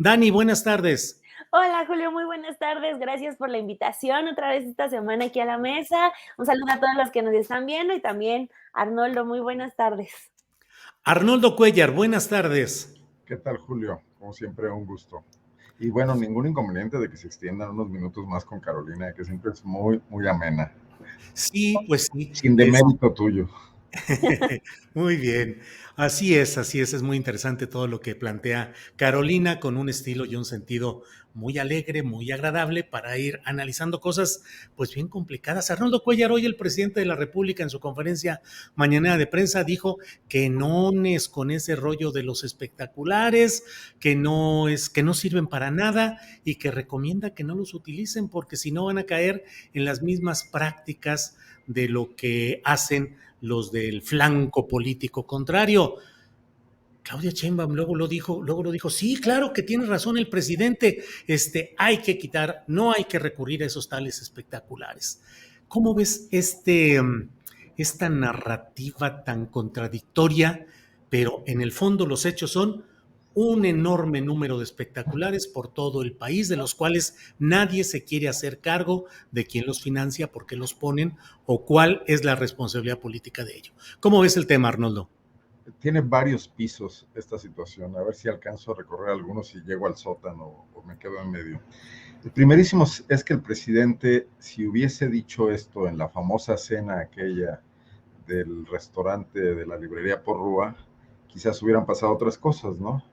Dani, buenas tardes. Hola Julio, muy buenas tardes. Gracias por la invitación otra vez esta semana aquí a la mesa. Un saludo a todos los que nos están viendo y también Arnoldo, muy buenas tardes. Arnoldo Cuellar, buenas tardes. ¿Qué tal, Julio? Como siempre, un gusto. Y bueno, ningún inconveniente de que se extiendan unos minutos más con Carolina, que siempre es muy, muy amena. Sí, pues sí. Sin demérito tuyo. Muy bien. Así es muy interesante todo lo que plantea Carolina con un estilo y un sentido muy alegre, muy agradable para ir analizando cosas pues bien complicadas. Arnoldo Cuellar, hoy el presidente de la República en su conferencia mañanera de prensa dijo que no es con ese rollo de los espectaculares, que no sirven para nada y que recomienda que no los utilicen porque si no van a caer en las mismas prácticas de lo que hacen los del flanco político contrario. Claudia Sheinbaum luego lo dijo, sí, claro que tiene razón el presidente, hay que quitar, no hay que recurrir a esos tales espectaculares. ¿Cómo ves esta narrativa tan contradictoria, pero en el fondo los hechos son un enorme número de espectaculares por todo el país, de los cuales nadie se quiere hacer cargo de quién los financia, por qué los ponen o cuál es la responsabilidad política de ello? ¿Cómo ves el tema, Arnoldo? Tiene varios pisos esta situación. A ver si alcanzo a recorrer algunos y llego al sótano o me quedo en medio. El primerísimo es que el presidente, si hubiese dicho esto en la famosa cena aquella del restaurante de la librería Porrúa, quizás hubieran pasado otras cosas, ¿no?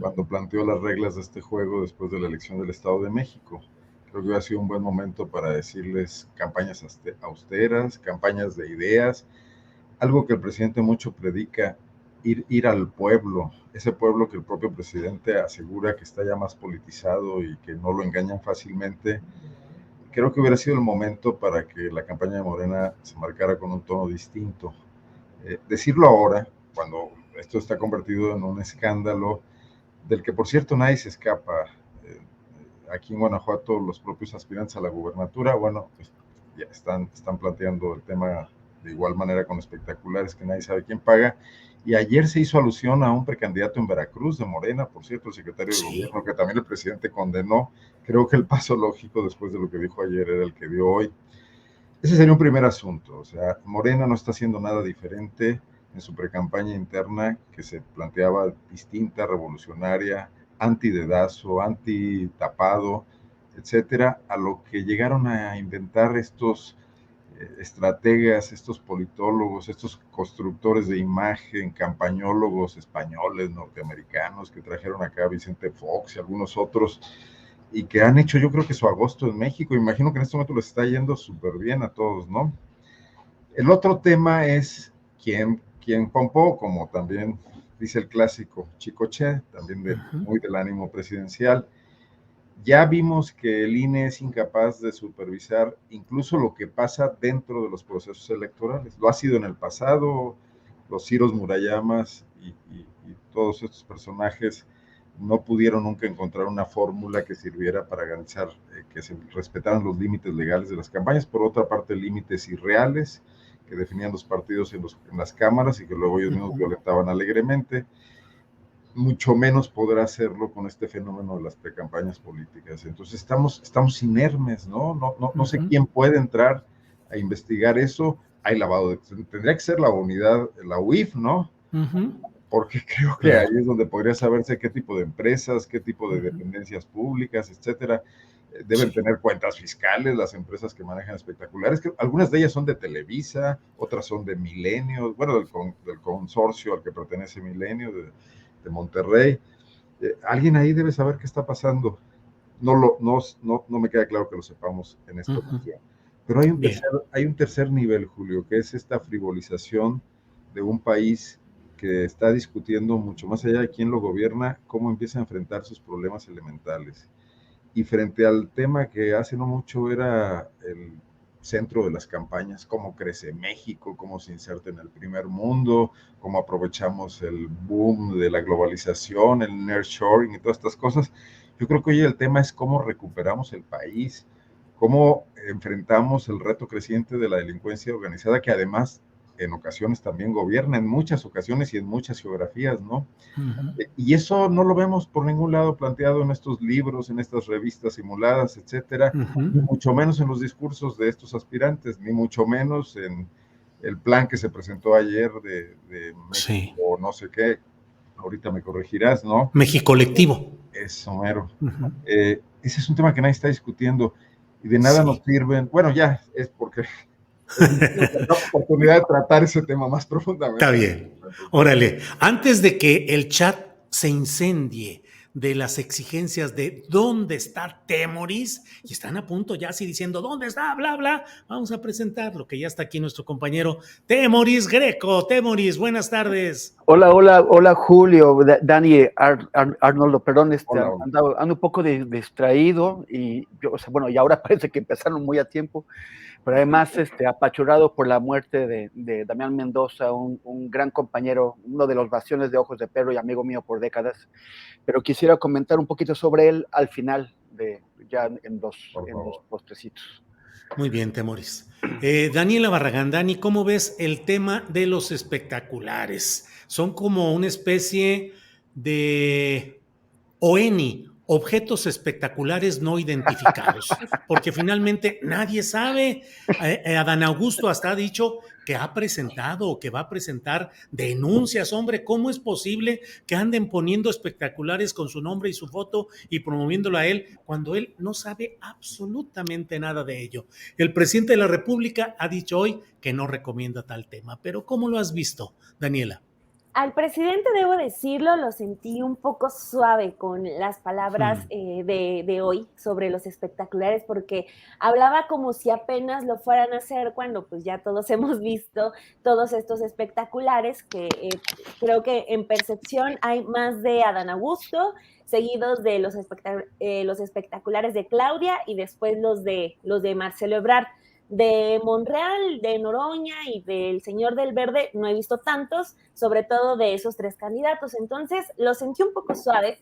Cuando planteó las reglas de este juego después de la elección del Estado de México. Creo que hubiera sido un buen momento para decirles campañas austeras, campañas de ideas, algo que el presidente mucho predica, ir al pueblo, ese pueblo que el propio presidente asegura que está ya más politizado y que no lo engañan fácilmente. Creo que hubiera sido el momento para que la campaña de Morena se marcara con un tono distinto. Decirlo ahora, cuando esto está convertido en un escándalo, del que por cierto nadie se escapa. Aquí en Guanajuato los propios aspirantes a la gubernatura, bueno, pues ya están planteando el tema de igual manera con espectaculares que nadie sabe quién paga. Y ayer se hizo alusión a un precandidato en Veracruz de Morena, por cierto, el secretario de gobierno, que también el presidente condenó. Creo que el paso lógico después de lo que dijo ayer era el que dio hoy. Ese sería un primer asunto. O sea, Morena no está haciendo nada diferente en su precampaña interna, que se planteaba distinta, revolucionaria, anti-dedazo, anti-tapado, etcétera, a lo que llegaron a inventar estos estrategas, estos politólogos, estos constructores de imagen, campañólogos españoles, norteamericanos, que trajeron acá a Vicente Fox y algunos otros, y que han hecho yo creo que su agosto en México. Imagino que en este momento les está yendo súper bien a todos, ¿no? El otro tema es quién pompó, como también dice el clásico Chicoche, también muy del ánimo presidencial. Ya vimos que el INE es incapaz de supervisar incluso lo que pasa dentro de los procesos electorales. Lo ha sido en el pasado, los Ciros Murayamas y todos estos personajes no pudieron nunca encontrar una fórmula que sirviera para garantizar que se respetaran los límites legales de las campañas. Por otra parte, límites irreales que definían los partidos en las cámaras y que luego ellos mismos violentaban alegremente. Mucho menos podrá hacerlo con este fenómeno de las precampañas políticas. Entonces estamos inermes, ¿no? No sé quién puede entrar a investigar eso. Hay lavado tendría que ser la unidad, la UIF, ¿no? Porque creo que ahí es donde podría saberse qué tipo de empresas, qué tipo de dependencias públicas, etcétera, deben tener cuentas fiscales las empresas que manejan espectaculares, que algunas de ellas son de Televisa, otras son de Milenio, bueno, del consorcio al que pertenece Milenio, de Monterrey. Alguien ahí debe saber qué está pasando. No me queda claro que lo sepamos en esta ocasión. Pero hay un tercer nivel, Julio, que es esta frivolización de un país que está discutiendo mucho más allá de quién lo gobierna, cómo empieza a enfrentar sus problemas elementales. Y frente al tema que hace no mucho era el centro de las campañas, cómo crece México, cómo se inserta en el primer mundo, cómo aprovechamos el boom de la globalización, el nearshoring y todas estas cosas. Yo creo que hoy el tema es cómo recuperamos el país, cómo enfrentamos el reto creciente de la delincuencia organizada, que además en ocasiones también gobierna, en muchas ocasiones y en muchas geografías, ¿no? Ujú. Y eso no lo vemos por ningún lado planteado en estos libros, en estas revistas simuladas, etcétera, Ujú. ni mucho menos en los discursos de estos aspirantes, ni mucho menos en el plan que se presentó ayer de Sí. México, no sé qué, ahorita me corregirás, ¿no? México colectivo. Eso, mero. Ujú. Ese es un tema que nadie está discutiendo y de nada nos Sí. sirven. Bueno, ya es porque la oportunidad de tratar ese tema más Está profundamente. bien. Órale, antes de que el chat se incendie de las exigencias de dónde está Temoris, y están a punto ya así diciendo dónde está, bla, bla, vamos a presentar lo que ya está aquí nuestro compañero Temoris Greco. Temoris, buenas tardes. Hola Julio, Dani, Arnoldo, perdón, Hola, hola. ando un poco distraído y yo, o sea, bueno, y ahora parece que empezaron muy a tiempo, pero además apachurrado por la muerte de Damián Mendoza, un gran compañero, uno de los bastiones de Ojos de Perro y amigo mío por décadas, pero quisiera comentar un poquito sobre él al final, ya en Por en los favor. postrecitos. Muy bien, Temoris. Daniela Barragán, Dani, ¿cómo ves el tema de los espectaculares? Son como una especie de OENI, objetos espectaculares no identificados, porque finalmente nadie sabe. Adán Augusto hasta ha dicho que ha presentado o que va a presentar denuncias. Hombre, ¿cómo es posible que anden poniendo espectaculares con su nombre y su foto y promoviéndolo a él cuando él no sabe absolutamente nada de ello? El presidente de la República ha dicho hoy que no recomienda tal tema, pero ¿cómo lo has visto, Daniela? Al presidente, debo decirlo, lo sentí un poco suave con las palabras de hoy sobre los espectaculares, porque hablaba como si apenas lo fueran a hacer cuando pues ya todos hemos visto todos estos espectaculares, que creo que en percepción hay más de Adán Augusto, seguidos de los espectaculares de Claudia y después los de Marcelo Ebrard. De Monreal, de Noroña y del Señor del Verde no he visto tantos, sobre todo de esos tres candidatos. Entonces lo sentí un poco suave,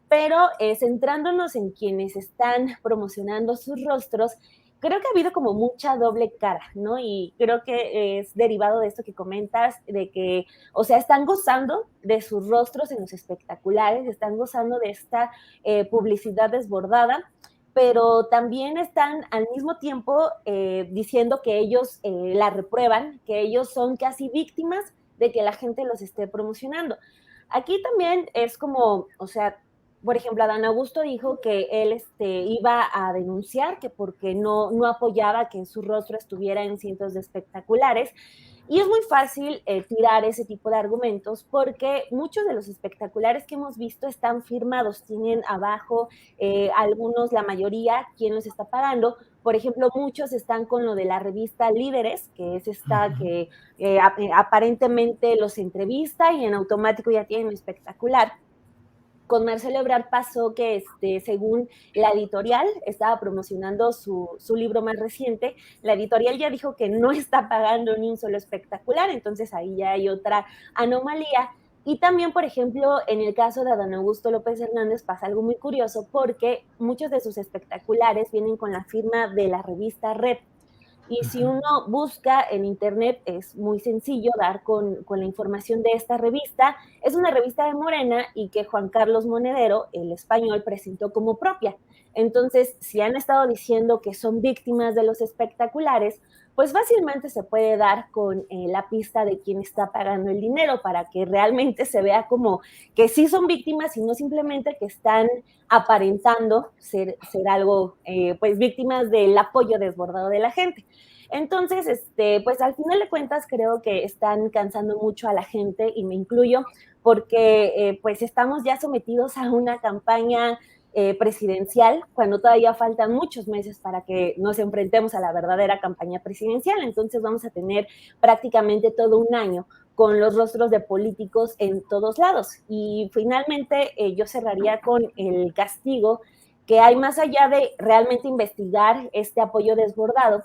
pero centrándonos en quienes están promocionando sus rostros, creo que ha habido como mucha doble cara, ¿no? Y creo que es derivado de esto que comentas, de que, o sea, están gozando de sus rostros en los espectaculares, están gozando de esta publicidad desbordada, pero también están al mismo tiempo diciendo que ellos la reprueban, que ellos son casi víctimas de que la gente los esté promocionando. Aquí también es como, o sea, por ejemplo, Adán Augusto dijo que él iba a denunciar que porque no apoyaba que su rostro estuviera en cientos de espectaculares. Y es muy fácil tirar ese tipo de argumentos porque muchos de los espectaculares que hemos visto están firmados, tienen abajo algunos, la mayoría, quién los está pagando. Por ejemplo, muchos están con lo de la revista Líderes, que es esta que aparentemente los entrevista y en automático ya tienen un espectacular. Con Marcelo Ebrard pasó que según la editorial estaba promocionando su libro más reciente, la editorial ya dijo que no está pagando ni un solo espectacular, entonces ahí ya hay otra anomalía. Y también, por ejemplo, en el caso de Adán Augusto López Hernández pasa algo muy curioso porque muchos de sus espectaculares vienen con la firma de la revista Red. Y si uno busca en internet, es muy sencillo dar con la información de esta revista. Es una revista de Morena y que Juan Carlos Monedero, el español, presentó como propia. Entonces, si han estado diciendo que son víctimas de los espectaculares, pues fácilmente se puede dar con la pista de quién está pagando el dinero para que realmente se vea como que sí son víctimas y no simplemente que están aparentando ser algo, pues víctimas del apoyo desbordado de la gente. Entonces, pues al final de cuentas creo que están cansando mucho a la gente y me incluyo porque pues estamos ya sometidos a una campaña presidencial cuando todavía faltan muchos meses para que nos enfrentemos a la verdadera campaña presidencial. Entonces vamos a tener prácticamente todo un año con los rostros de políticos en todos lados. Y finalmente yo cerraría con el castigo que hay más allá de realmente investigar este apoyo desbordado.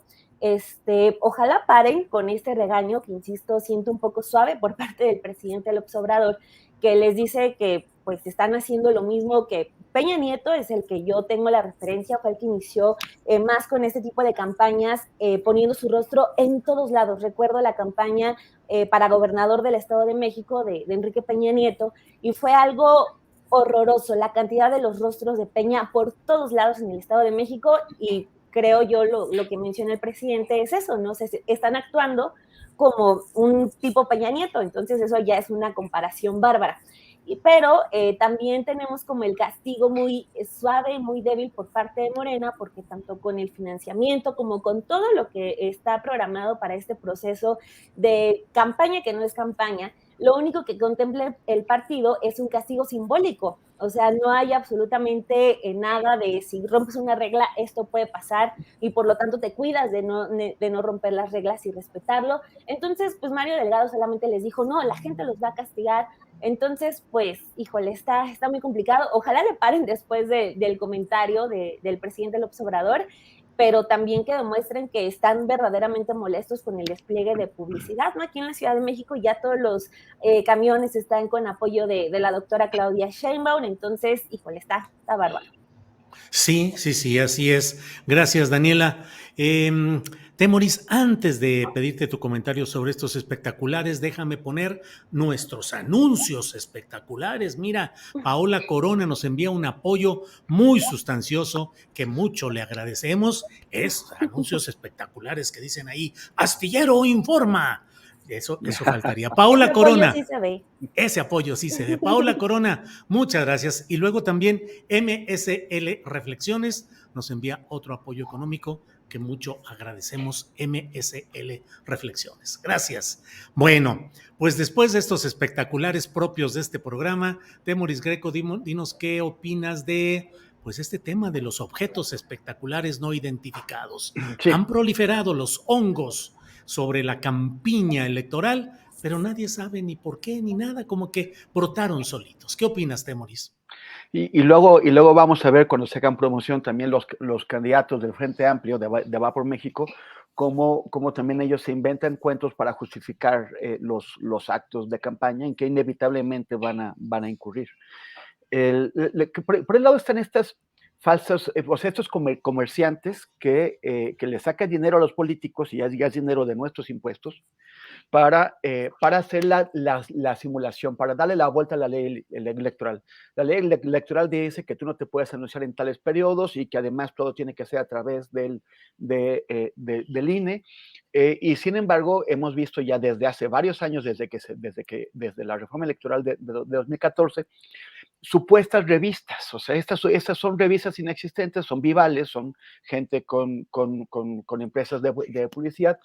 Ojalá paren con este regaño que, insisto, siento un poco suave por parte del presidente López Obrador, que les dice que pues están haciendo lo mismo que Peña Nieto, es el que yo tengo la referencia, fue el que inició más con este tipo de campañas, poniendo su rostro en todos lados. Recuerdo la campaña para gobernador del Estado de México de Enrique Peña Nieto, y fue algo horroroso, la cantidad de los rostros de Peña por todos lados en el Estado de México, y creo yo lo que menciona el presidente es eso, ¿no? Se están actuando como un tipo Peña Nieto, entonces eso ya es una comparación bárbara. Pero también tenemos como el castigo muy suave, muy débil por parte de Morena, porque tanto con el financiamiento como con todo lo que está programado para este proceso de campaña que no es campaña, lo único que contempla el partido es un castigo simbólico. O sea, no hay absolutamente nada de si rompes una regla, esto puede pasar, y por lo tanto te cuidas de no romper las reglas y respetarlo. Entonces, pues Mario Delgado solamente les dijo, no, la gente los va a castigar. Entonces, pues, híjole, está muy complicado. Ojalá le paren después del comentario del presidente López Obrador, pero también que demuestren que están verdaderamente molestos con el despliegue de publicidad, ¿no? Aquí en la Ciudad de México ya todos los camiones están con apoyo de la doctora Claudia Sheinbaum, entonces, híjole, está bárbaro. Sí, sí, sí, así es. Gracias, Daniela. Temoris, antes de pedirte tu comentario sobre estos espectaculares, déjame poner nuestros anuncios espectaculares. Mira, Paola Corona nos envía un apoyo muy sustancioso que mucho le agradecemos. Es anuncios espectaculares que dicen ahí, Astillero Informa. Eso faltaría. Paola Ese apoyo Corona. sí se ve. Ese apoyo sí se ve. Paola Corona, muchas gracias. Y luego también MSL Reflexiones nos envía otro apoyo económico que mucho agradecemos. MSL Reflexiones. Gracias. Bueno, pues después de estos espectaculares propios de este programa, Temoris Greco, dinos qué opinas de pues este tema de los objetos espectaculares no identificados. Sí. Han proliferado los hongos sobre la campiña electoral, pero nadie sabe ni por qué ni nada, como que brotaron solitos. ¿Qué opinas, Temoris? Y luego vamos a ver cuando se hagan promoción también los candidatos del Frente Amplio de Va por México, cómo también ellos se inventan cuentos para justificar los actos de campaña en que inevitablemente van a incurrir. Por el lado están estas falsas, o sea, estos comerciantes que le sacan dinero a los políticos, y ya es dinero de nuestros impuestos, para hacer la simulación, para darle la vuelta a la ley electoral. La ley electoral dice que tú no te puedes anunciar en tales periodos y que además todo tiene que ser a través del INE. Y sin embargo, hemos visto ya desde hace varios años, desde la reforma electoral de 2014, supuestas revistas, o sea, estas son revistas inexistentes, son vivales, son gente con empresas de publicidad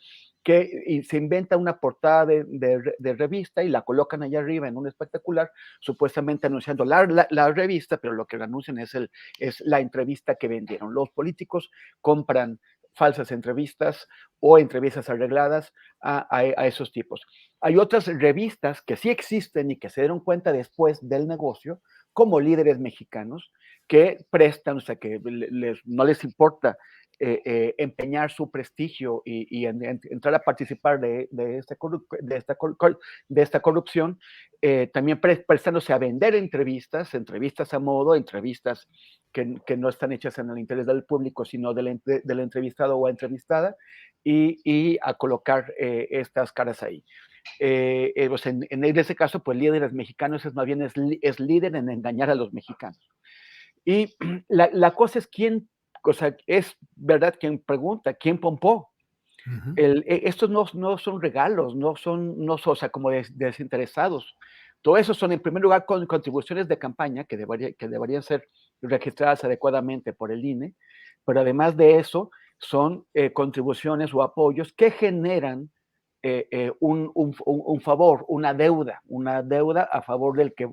que se inventa una portada de revista y la colocan allá arriba en un espectacular, supuestamente anunciando la revista, pero lo que anuncian es la entrevista que vendieron. Los políticos compran falsas entrevistas o entrevistas arregladas a esos tipos. Hay otras revistas que sí existen y que se dieron cuenta después del negocio, como Líderes Mexicanos, que prestan, o sea, que no les importa empeñar su prestigio y entrar a participar de esta corrupción, también prestándose a vender entrevistas a modo, entrevistas que no están hechas en el interés del público, sino del entrevistado o entrevistada, y a colocar estas caras ahí. Pues en ese caso, pues Líderes Mexicanos más bien es líder en engañar a los mexicanos. Y la cosa es o sea, es verdad quien pregunta, quién pompó. Uh-huh. Estos no son regalos, no son, o sea, como desinteresados. Todo eso son, en primer lugar, contribuciones de campaña que deberían ser registradas adecuadamente por el INE, pero además de eso, son contribuciones o apoyos que generan un favor, una deuda a favor del que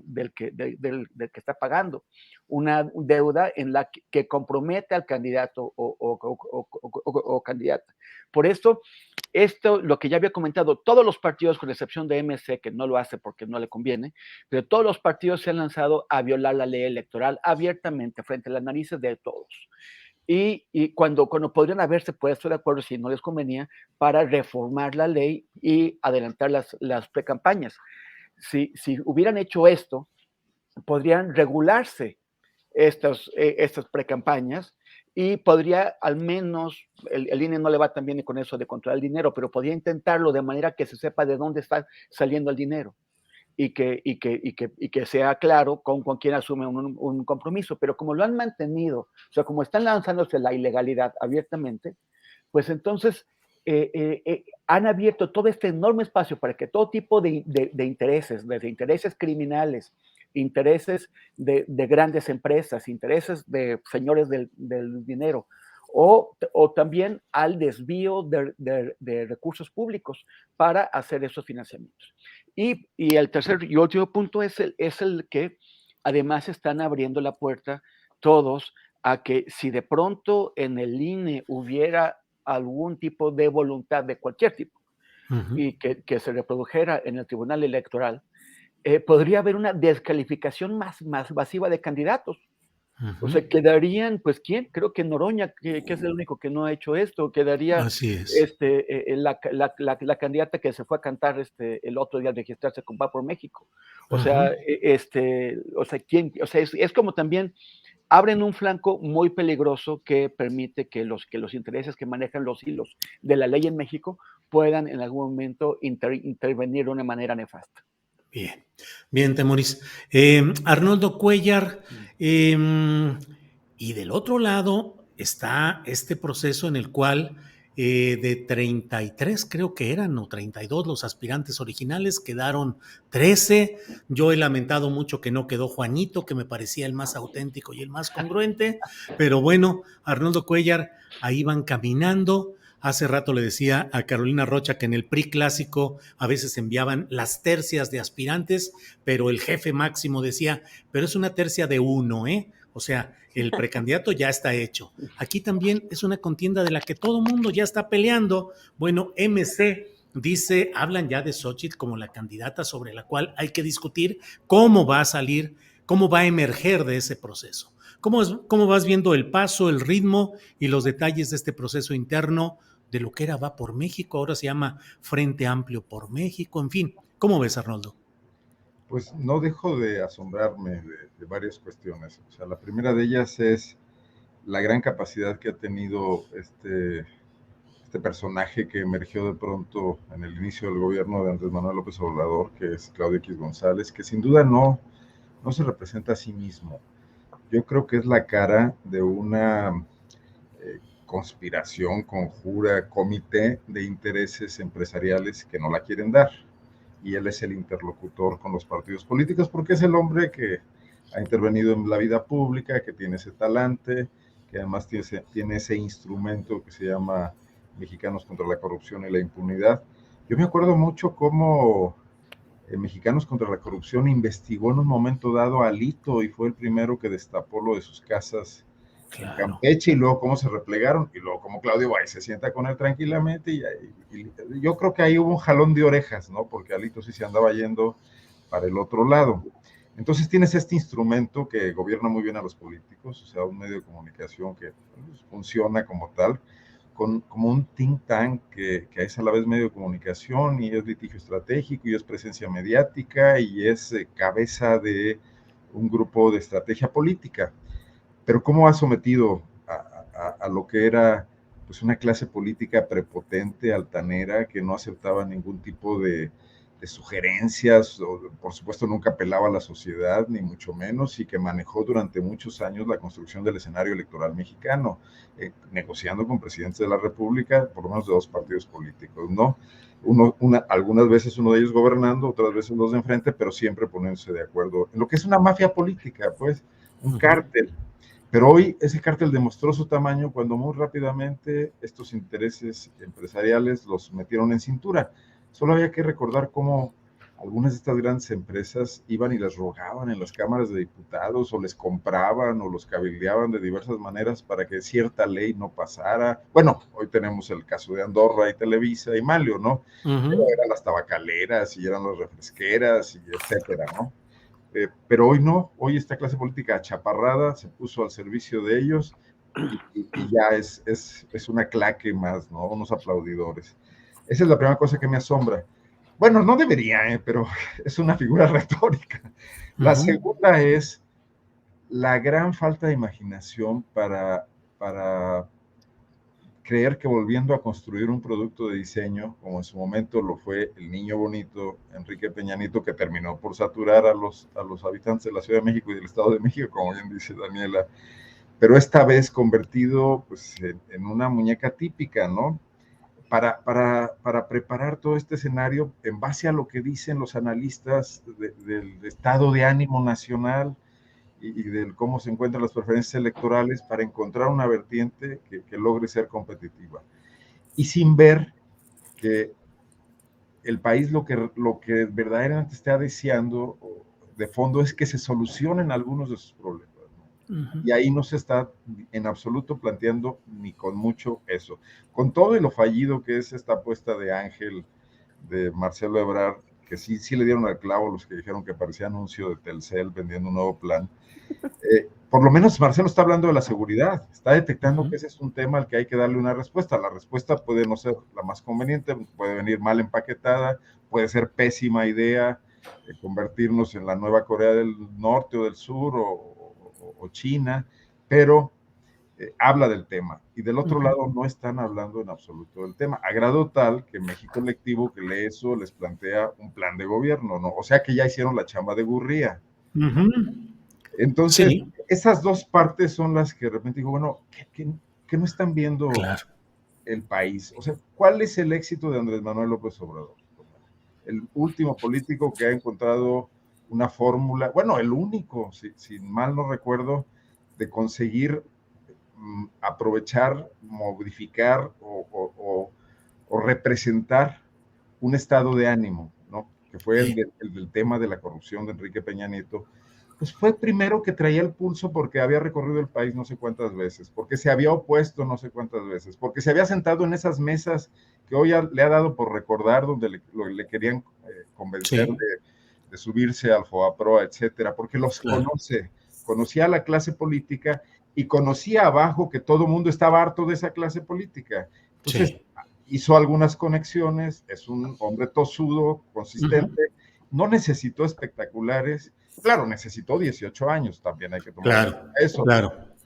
está pagando, una deuda en la que compromete al candidato o candidata. Por esto, lo que ya había comentado, todos los partidos, con excepción de MC, que no lo hace porque no le conviene, pero todos los partidos se han lanzado a violar la ley electoral abiertamente frente a las narices de todos. Y cuando podrían haberse puesto de acuerdo, si no les convenía, para reformar la ley y adelantar las precampañas. si hubieran hecho esto, podrían regularse estas precampañas y podría al menos, el INE no le va tan bien con eso de controlar el dinero, pero podría intentarlo de manera que se sepa de dónde está saliendo el dinero y que sea claro con quién asume un compromiso. Pero como lo han mantenido, o sea, como están lanzándose la ilegalidad abiertamente, pues entonces han abierto todo este enorme espacio para que todo tipo de intereses, desde intereses criminales, intereses de grandes empresas, intereses de señores del dinero, o también al desvío de recursos públicos para hacer esos financiamientos. Y el tercer y último punto es el que además están abriendo la puerta todos a que si de pronto en el INE hubiera algún tipo de voluntad de cualquier tipo y que se reprodujera en el Tribunal Electoral, podría haber una descalificación más masiva de candidatos. O sea, quedarían, pues, ¿quién? Creo que Noroña, que es el único que no ha hecho esto, quedaría Así es. la candidata que se fue a cantar el otro día a registrarse con Va por México. O Ajá. sea, ¿quién? O sea, es como también abren un flanco muy peligroso que permite que los intereses que manejan los hilos de la ley en México puedan en algún momento intervenir de una manera nefasta. Bien, bien, Temoris. Arnoldo Cuellar, y del otro lado está este proceso en el cual de 33 creo que eran, o 32 los aspirantes originales, quedaron 13. Yo he lamentado mucho que no quedó Juanito, que me parecía el más auténtico y el más congruente, pero bueno, Arnoldo Cuellar, ahí van caminando. Hace rato le decía a Carolina Rocha que en el PRI clásico a veces enviaban las tercias de aspirantes, pero el jefe máximo decía, pero es una tercia de uno, ¿eh? O sea, el precandidato ya está hecho. Aquí también es una contienda de la que todo mundo ya está peleando. Bueno, MC dice, hablan ya de Xóchitl como la candidata sobre la cual hay que discutir cómo va a salir, cómo va a emerger de ese proceso. ¿Cómo vas viendo el paso, el ritmo y los detalles de este proceso interno de lo que era Va por México, ahora se llama Frente Amplio por México, en fin? ¿Cómo ves, Arnoldo? Pues no dejo de asombrarme de varias cuestiones. O sea, la primera de ellas es la gran capacidad que ha tenido este personaje que emergió de pronto en el inicio del gobierno de Andrés Manuel López Obrador, que es Claudio X González, que sin duda no se representa a sí mismo. Yo creo que es la cara de una conspiración, conjura, comité de intereses empresariales que no la quieren dar. Y él es el interlocutor con los partidos políticos porque es el hombre que ha intervenido en la vida pública, que tiene ese talante, que además tiene ese instrumento que se llama Mexicanos contra la Corrupción y la Impunidad. Yo me acuerdo mucho cómo Mexicanos contra la Corrupción investigó en un momento dado a Alito y fue el primero que destapó lo de sus casas en Campeche, y luego cómo se replegaron, y luego cómo Claudio Báez se sienta con él tranquilamente, y yo creo que ahí hubo un jalón de orejas, ¿no? Porque Alito sí se andaba yendo para el otro lado. Entonces tienes este instrumento que gobierna muy bien a los políticos, o sea, un medio de comunicación que pues, funciona como tal, como un think tank que es a la vez medio de comunicación, y es litigio estratégico, y es presencia mediática, y es cabeza de un grupo de estrategia política. Pero cómo ha sometido a lo que era pues una clase política prepotente, altanera, que no aceptaba ningún tipo de sugerencias, o por supuesto nunca apelaba a la sociedad, ni mucho menos, y que manejó durante muchos años la construcción del escenario electoral mexicano, negociando con presidentes de la República, por lo menos de dos partidos políticos, ¿no? Algunas veces uno de ellos gobernando, otras veces los de enfrente, pero siempre poniéndose de acuerdo en lo que es una mafia política, pues, un cártel. Pero hoy ese cártel demostró su tamaño cuando muy rápidamente estos intereses empresariales los metieron en cintura. Solo había que recordar cómo algunas de estas grandes empresas iban y les rogaban en las cámaras de diputados, o les compraban o los cabildeaban de diversas maneras para que cierta ley no pasara. Bueno, hoy tenemos el caso de Andorra y Televisa y Malio, ¿no? Pero eran las tabacaleras y eran las refresqueras y etcétera, ¿no? Pero hoy no, hoy esta clase política achaparrada se puso al servicio de ellos, y ya es una claque más, ¿no? Unos aplaudidores. Esa es la primera cosa que me asombra. Bueno, no debería, pero es una figura retórica. La segunda es la gran falta de imaginación para creer que volviendo a construir un producto de diseño, como en su momento lo fue el niño bonito Enrique Peña Nieto, que terminó por saturar a los habitantes de la Ciudad de México y del Estado de México, como bien dice Daniela, pero esta vez convertido pues, en una muñeca típica, ¿no? Para preparar todo este escenario en base a lo que dicen los analistas del estado de ánimo nacional y de cómo se encuentran las preferencias electorales para encontrar una vertiente que logre ser competitiva. Y sin ver que el país lo que verdaderamente está deseando de fondo es que se solucionen algunos de sus problemas. Y ahí no se está en absoluto planteando ni con mucho eso. Con todo y lo fallido que es esta apuesta de Ángel, de Marcelo Ebrard, que sí le dieron al clavo los que dijeron que parecía anuncio de Telcel vendiendo un nuevo plan. Por lo menos Marcelo está hablando de la seguridad, está detectando que ese es un tema al que hay que darle una respuesta. La respuesta puede no ser la más conveniente, puede venir mal empaquetada, puede ser pésima idea, convertirnos en la nueva Corea del Norte o del Sur o China, pero habla del tema. Y del otro lado no están hablando en absoluto del tema, a grado tal que México Electivo, que lee eso, les plantea un plan de gobierno, ¿no? O sea que ya hicieron la chamba de Gurría. Entonces, sí, esas dos partes son las que de repente digo, bueno, ¿qué no están viendo el país? O sea, ¿cuál es el éxito de Andrés Manuel López Obrador? El último político que ha encontrado una fórmula, bueno, el único, si mal no recuerdo, de conseguir aprovechar, modificar o representar un estado de ánimo, ¿no? Que fue el del tema de la corrupción de Enrique Peña Nieto. Pues fue primero que traía el pulso porque había recorrido el país no sé cuántas veces, porque se había opuesto no sé cuántas veces, porque se había sentado en esas mesas que hoy le ha dado por recordar, donde le querían convencer de subirse al FOAPROA, etcétera, porque los conoce, conocía a la clase política y conocía abajo que todo el mundo estaba harto de esa clase política. Entonces, hizo algunas conexiones, es un hombre tosudo, consistente, no necesitó espectaculares. Claro, necesitó 18 años, también hay que tomar eso.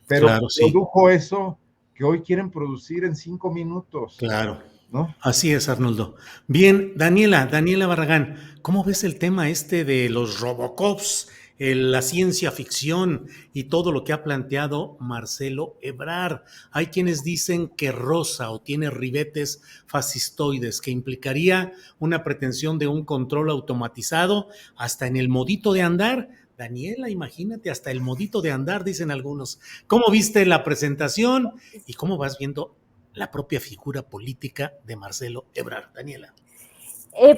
Pero produjo eso que hoy quieren producir en 5 minutos. ¿No? Así es, Arnoldo. Bien, Daniela Barragán, ¿cómo ves el tema de los Robocops, la ciencia ficción y todo lo que ha planteado Marcelo Ebrard? Hay quienes dicen que roza o tiene ribetes fascistoides, que implicaría una pretensión de un control automatizado hasta en el modito de andar. Daniela, imagínate, hasta el modito de andar, dicen algunos. ¿Cómo viste la presentación y cómo vas viendo la propia figura política de Marcelo Ebrard? Daniela.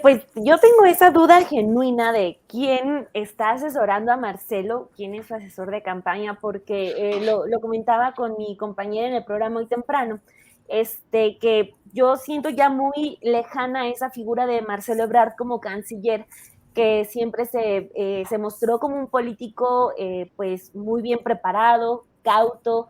Pues yo tengo esa duda genuina de quién está asesorando a Marcelo, quién es su asesor de campaña, porque lo comentaba con mi compañera en el programa hoy temprano, que yo siento ya muy lejana esa figura de Marcelo Ebrard como canciller, que siempre se mostró como un político pues muy bien preparado, cauto,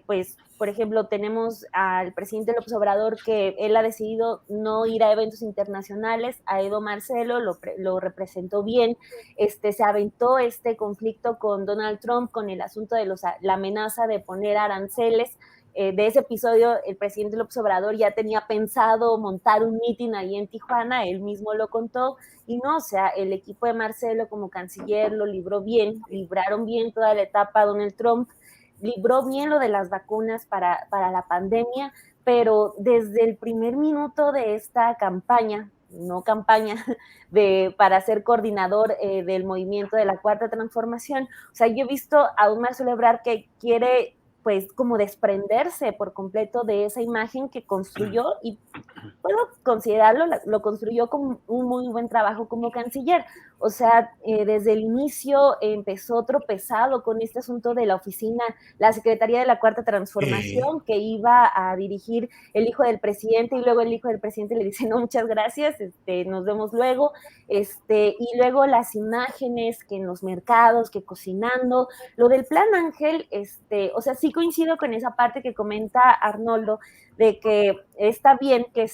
pues por ejemplo, tenemos al presidente López Obrador que él ha decidido no ir a eventos internacionales, a Edo Marcelo, lo representó bien, se aventó este conflicto con Donald Trump con el asunto de la amenaza de poner aranceles. De ese episodio, el presidente López Obrador ya tenía pensado montar un mitin ahí en Tijuana, él mismo lo contó, y no, o sea, el equipo de Marcelo como canciller lo libraron bien toda la etapa Donald Trump, libró bien lo de las vacunas para la pandemia, pero desde el primer minuto de esta campaña, para ser coordinador del movimiento de la Cuarta Transformación, o sea, yo he visto a un Marcelo Ebrard que quiere pues como desprenderse por completo de esa imagen que construyó y puedo considerarlo, lo construyó como un muy buen trabajo como canciller. O sea, desde el inicio empezó tropezado con este asunto de la oficina, la Secretaría de la Cuarta Transformación, que iba a dirigir el hijo del presidente, y luego el hijo del presidente le dice, no, muchas gracias, nos vemos luego, y luego las imágenes que en los mercados, que cocinando, lo del Plan Ángel, o sea, sí coincido con esa parte que comenta Arnoldo, de que está bien que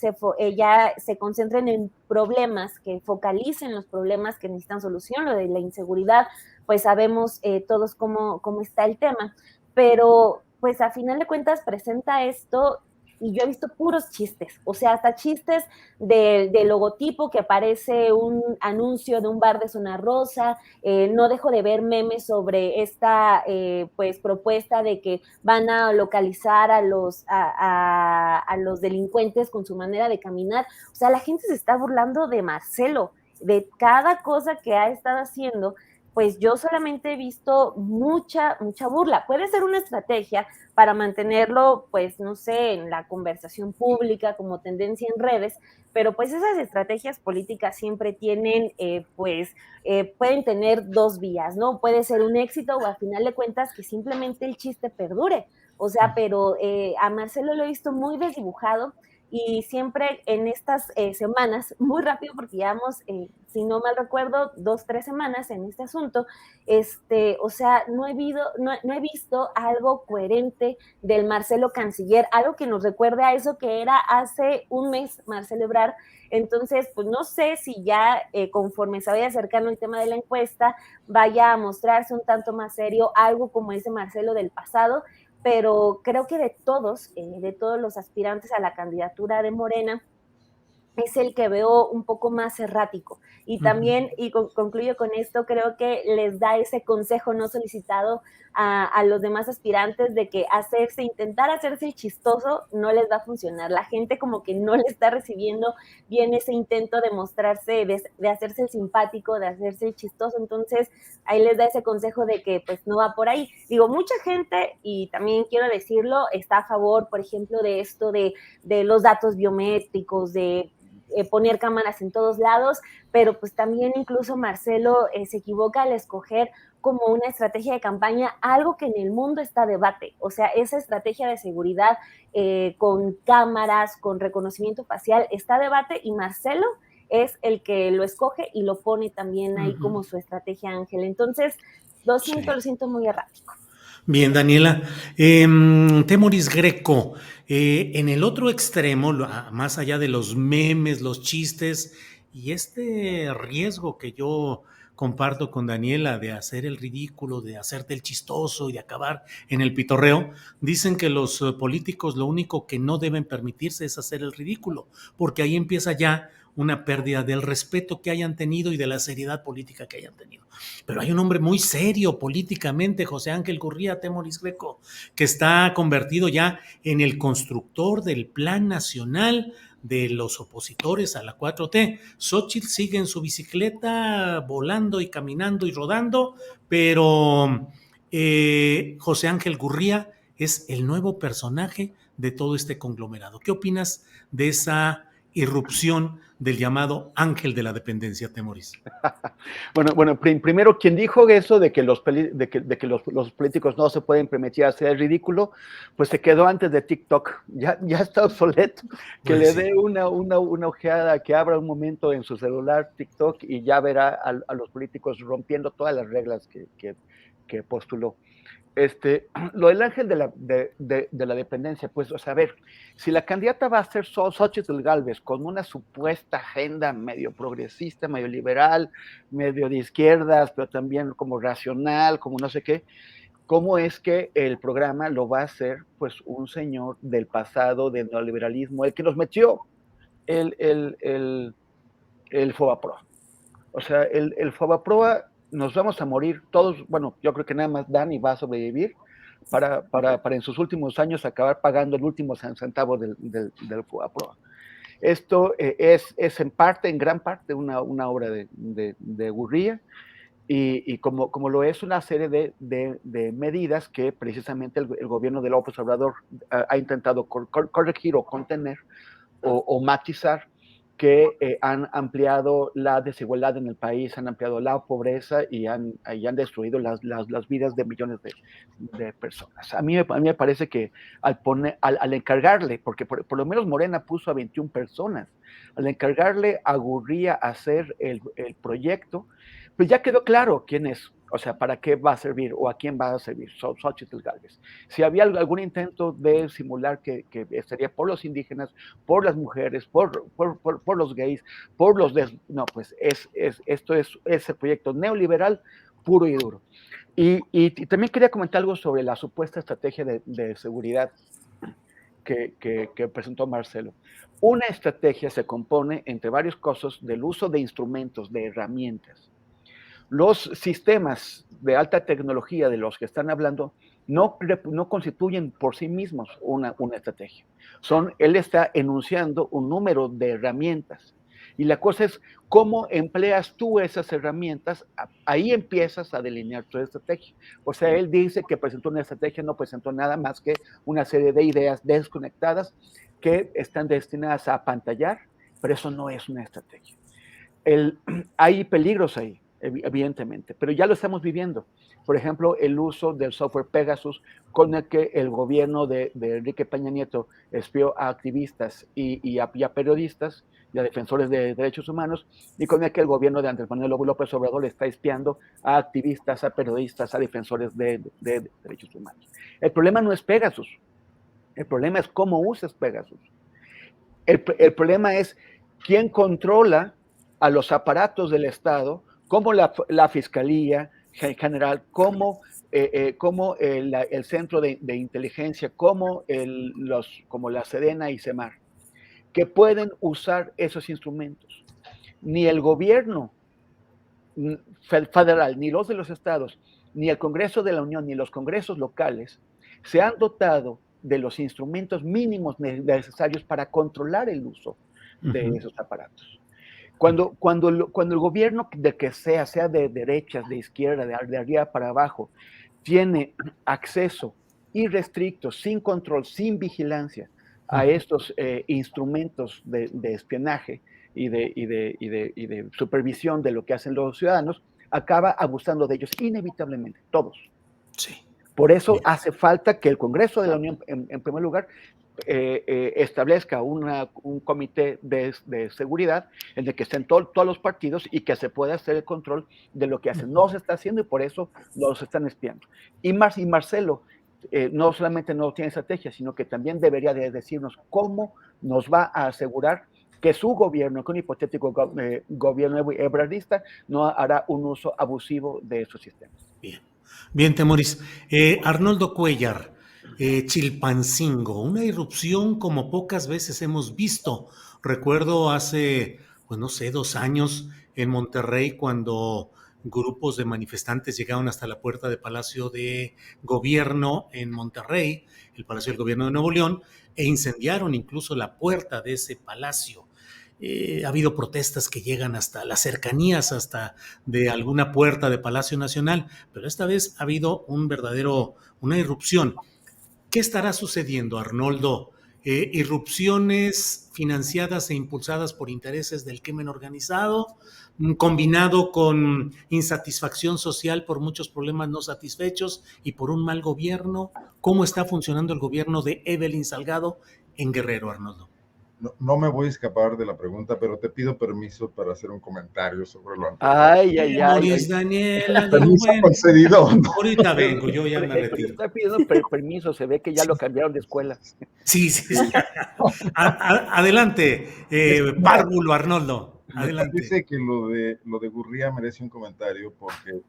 ya se concentren en problemas, que focalicen los problemas que necesitan solución. Lo de la inseguridad, pues sabemos todos cómo está el tema, pero pues a final de cuentas presenta esto y yo he visto puros chistes, o sea, hasta chistes de logotipo que aparece un anuncio de un bar de zona rosa. No dejo de ver memes sobre esta pues propuesta de que van a localizar a los delincuentes con su manera de caminar. O sea, la gente se está burlando de Marcelo, de cada cosa que ha estado haciendo. Pues yo solamente he visto mucha burla. Puede ser una estrategia para mantenerlo, pues, no sé, en la conversación pública como tendencia en redes, pero pues esas estrategias políticas siempre tienen, pueden tener dos vías, ¿no? Puede ser un éxito o al final de cuentas que simplemente el chiste perdure. O sea, pero a Marcelo lo he visto muy desdibujado y siempre en estas semanas, muy rápido porque llevamos, si no mal recuerdo, 2-3 semanas en este asunto, o sea, no he visto algo coherente del Marcelo canciller, algo que nos recuerde a eso que era hace un mes Marcelo Ebrard. Entonces, pues no sé si ya conforme se vaya acercando el tema de la encuesta, vaya a mostrarse un tanto más serio, algo como ese Marcelo del pasado, pero creo que de todos los aspirantes a la candidatura de Morena, es el que veo un poco más errático. Y también, y concluyo con esto, creo que les da ese consejo no solicitado a los demás aspirantes de que intentar hacerse el chistoso no les va a funcionar. La gente como que no le está recibiendo bien ese intento de mostrarse, de hacerse el simpático, de hacerse el chistoso. Entonces, ahí les da ese consejo de que pues no va por ahí. Digo, mucha gente, y también quiero decirlo, está a favor, por ejemplo, de esto de los datos biométricos, de poner cámaras en todos lados, pero pues también incluso Marcelo se equivoca al escoger como una estrategia de campaña algo que en el mundo está a debate. O sea, esa estrategia de seguridad con cámaras, con reconocimiento facial, está a debate y Marcelo es el que lo escoge y lo pone también ahí como su estrategia, Ángel. Entonces, lo siento muy errático. Bien, Daniela. Temoris Greco, en el otro extremo, más allá de los memes, los chistes y este riesgo que yo comparto con Daniela de hacer el ridículo, de hacerte el chistoso y de acabar en el pitorreo, dicen que los políticos lo único que no deben permitirse es hacer el ridículo, porque ahí empieza ya una pérdida del respeto que hayan tenido y de la seriedad política que hayan tenido. Pero hay un hombre muy serio políticamente, José Ángel Gurría, Temoris Greco, que está convertido ya en el constructor del plan nacional de los opositores a la 4T. Xóchitl sigue en su bicicleta volando y caminando y rodando, pero José Ángel Gurría es el nuevo personaje de todo este conglomerado. ¿Qué opinas de esa irrupción del llamado ángel de la dependencia, Temoris? Bueno, primero, quien dijo eso de que los políticos no se pueden permitir hacer el ridículo, pues se quedó antes de TikTok, ya está obsoleto, que pues le dé una ojeada, que abra un momento en su celular TikTok y ya verá a los políticos rompiendo todas las reglas que postuló. Lo del ángel de la dependencia, pues, o sea, a ver, si la candidata va a ser Xóchitl Gálvez con una supuesta agenda medio progresista, medio liberal, medio de izquierdas, pero también como racional, como no sé qué, ¿cómo es que el programa lo va a hacer, pues, un señor del pasado, del neoliberalismo, el que nos metió el Fobaproa? O sea, el Fobaproa, nos vamos a morir todos, bueno, yo creo que nada más Dani va a sobrevivir para en sus últimos años acabar pagando el último centavo del Fobaproa. Esto es en parte, en gran parte, una obra de Gurría, y como lo es una serie de medidas que precisamente el gobierno de López Obrador ha intentado corregir o contener o matizar, que han ampliado la desigualdad en el país, han ampliado la pobreza y han destruido las vidas de millones de personas. A mí me parece que al encargarle, porque por lo menos Morena puso a 21 personas, al encargarle a Gurría hacer el proyecto, pues ya quedó claro quién es. O sea, ¿para qué va a servir o a quién va a servir Xochitl Gálvez? Si había algún intento de simular que estaría por los indígenas, por las mujeres, por los gays, no, pues esto es el proyecto neoliberal puro y duro. Y también quería comentar algo sobre la supuesta estrategia de seguridad que presentó Marcelo. Una estrategia se compone, entre varias cosas, del uso de instrumentos, de herramientas. Los sistemas de alta tecnología de los que están hablando no constituyen por sí mismos una estrategia. Él está enunciando un número de herramientas. Y la cosa es cómo empleas tú esas herramientas, ahí empiezas a delinear tu estrategia. O sea, él dice que presentó una estrategia, no presentó nada más que una serie de ideas desconectadas que están destinadas a apantallar, pero eso no es una estrategia. Hay peligros ahí, evidentemente, pero ya lo estamos viviendo. Por ejemplo, el uso del software Pegasus, con el que el gobierno de Enrique Peña Nieto espió a activistas y a periodistas y a defensores de derechos humanos, y con el que el gobierno de Andrés Manuel López Obrador está espiando a activistas, a periodistas, a defensores de derechos humanos. El problema no es Pegasus, el problema es cómo usas Pegasus. El problema es quién controla a los aparatos del Estado, como la Fiscalía General, como el Centro de Inteligencia, como la Sedena y CEMAR, que pueden usar esos instrumentos. Ni el gobierno federal, ni los de los estados, ni el Congreso de la Unión, ni los congresos locales se han dotado de los instrumentos mínimos necesarios para controlar el uso de esos aparatos. Cuando el gobierno de que sea de derechas, de izquierda, de arriba para abajo, tiene acceso irrestricto, sin control, sin vigilancia a estos instrumentos de espionaje y de supervisión de lo que hacen los ciudadanos, acaba abusando de ellos inevitablemente, todos. Sí. Por eso hace falta que el Congreso de la Unión, en primer lugar, establezca un comité de seguridad en el que estén todos los partidos y que se pueda hacer el control de lo que hacen. No se está haciendo y por eso los están espiando. Y Marcelo no solamente no tiene estrategia, sino que también debería de decirnos cómo nos va a asegurar que su gobierno, que un hipotético gobierno ebrardista, no hará un uso abusivo de esos sistemas. Bien, Temoris. Arnoldo Cuellar, Chilpancingo, una irrupción como pocas veces hemos visto. Recuerdo hace, pues no sé, 2 años en Monterrey cuando grupos de manifestantes llegaron hasta la puerta del Palacio de Gobierno en Monterrey, el Palacio del Gobierno de Nuevo León, e incendiaron incluso la puerta de ese palacio. Ha habido protestas que llegan hasta las cercanías, hasta de alguna puerta de Palacio Nacional, pero esta vez ha habido una irrupción. ¿Qué estará sucediendo, Arnoldo? Irrupciones financiadas e impulsadas por intereses del crimen organizado, combinado con insatisfacción social por muchos problemas no satisfechos y por un mal gobierno. ¿Cómo está funcionando el gobierno de Evelyn Salgado en Guerrero, Arnoldo? No me voy a escapar de la pregunta, pero te pido permiso para hacer un comentario sobre lo anterior. Ay. Moris Daniela, permiso concedido. Ahorita vengo, yo ya me retiro. Está pidiendo permiso, se ve que ya lo cambiaron de escuela. Sí. Adelante, párvulo Arnoldo. Adelante. Me parece que lo de Gurría merece un comentario porque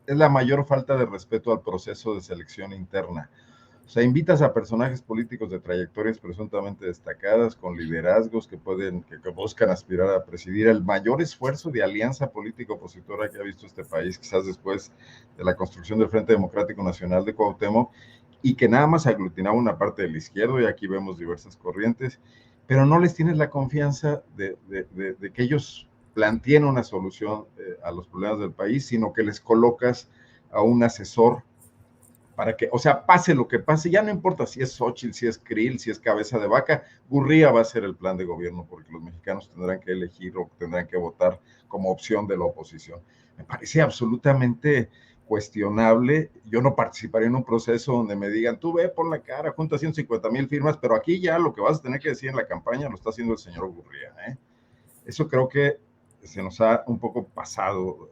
es la mayor falta de respeto al proceso de selección interna. O sea, invitas a personajes políticos de trayectorias presuntamente destacadas, con liderazgos que buscan aspirar a presidir el mayor esfuerzo de alianza política opositora que ha visto este país, quizás después de la construcción del Frente Democrático Nacional de Cuauhtémoc, y que nada más aglutinaba una parte del izquierdo, y aquí vemos diversas corrientes, pero no les tienes la confianza de que ellos planteen una solución a los problemas del país, sino que les colocas a un asesor para que, o sea, pase lo que pase, ya no importa si es Xochitl, si es Krill, si es Cabeza de Vaca, Gurría va a ser el plan de gobierno porque los mexicanos tendrán que elegir o tendrán que votar como opción de la oposición. Me parece absolutamente cuestionable. Yo no participaría en un proceso donde me digan, tú ve por la cara, junta 150,000 firmas, pero aquí ya lo que vas a tener que decir en la campaña lo está haciendo el señor Gurría, ¿eh? Eso creo que se nos ha un poco pasado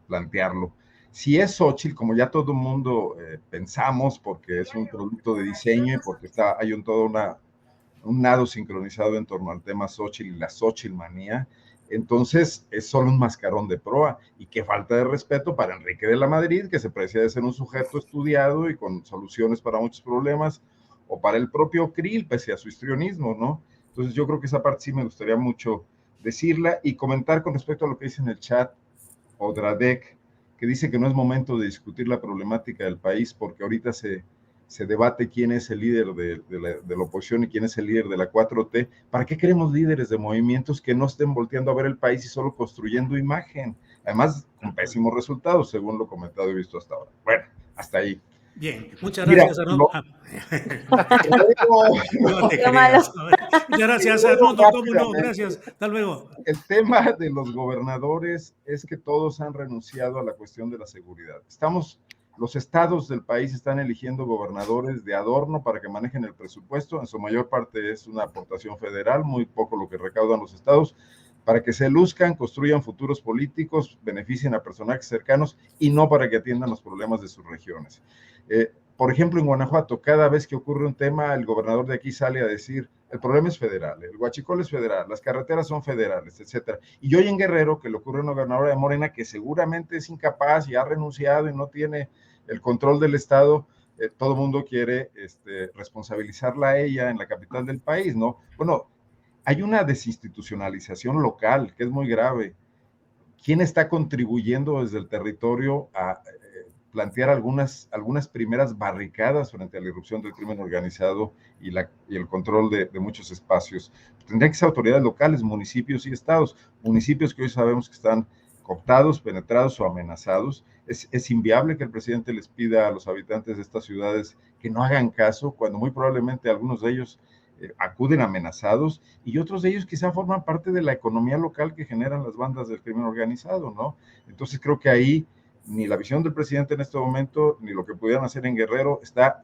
plantearlo. Si es Xochitl, como ya todo el mundo pensamos, porque es un producto de diseño y porque hay un nado sincronizado en torno al tema Xochitl y la Xochitl manía, entonces es solo un mascarón de proa, y qué falta de respeto para Enrique de la Madrid, que se precia de ser un sujeto estudiado y con soluciones para muchos problemas, o para el propio Krill, pese a su histrionismo, ¿no? Entonces yo creo que esa parte sí me gustaría mucho decirla, y comentar con respecto a lo que dice en el chat Odradek, que dice que no es momento de discutir la problemática del país porque ahorita se debate quién es el líder de la oposición y quién es el líder de la 4T. ¿Para qué queremos líderes de movimientos que no estén volteando a ver el país y solo construyendo imagen? Además, con pésimos resultados, según lo comentado y visto hasta ahora. Bueno, hasta ahí. Bien, muchas gracias, Arnoldo. No te creas. Muchas gracias, Arnoldo. ¿Cómo no? Gracias. Hasta luego. El tema de los gobernadores es que todos han renunciado a la cuestión de la seguridad. Los estados del país están eligiendo gobernadores de adorno para que manejen el presupuesto. En su mayor parte es una aportación federal, muy poco lo que recaudan los estados, para que se luzcan, construyan futuros políticos, beneficien a personajes cercanos y no para que atiendan los problemas de sus regiones. Por ejemplo, en Guanajuato, cada vez que ocurre un tema, el gobernador de aquí sale a decir, el problema es federal, el huachicol es federal, las carreteras son federales, etcétera. Y hoy en Guerrero, que le ocurre a una gobernadora de Morena que seguramente es incapaz y ha renunciado y no tiene el control del Estado, todo el mundo quiere responsabilizarla a ella en la capital del país, ¿no? Bueno, hay una desinstitucionalización local que es muy grave. ¿Quién está contribuyendo desde el territorio a plantear algunas primeras barricadas frente a la irrupción del crimen organizado y el control de muchos espacios? Tendrían que ser autoridades locales, municipios y estados, municipios que hoy sabemos que están cooptados, penetrados o amenazados. Es inviable que el presidente les pida a los habitantes de estas ciudades que no hagan caso, cuando muy probablemente algunos de ellos acuden amenazados, y otros de ellos quizá forman parte de la economía local que generan las bandas del crimen organizado, ¿no? Entonces creo que ahí ni la visión del presidente en este momento, ni lo que pudieran hacer en Guerrero está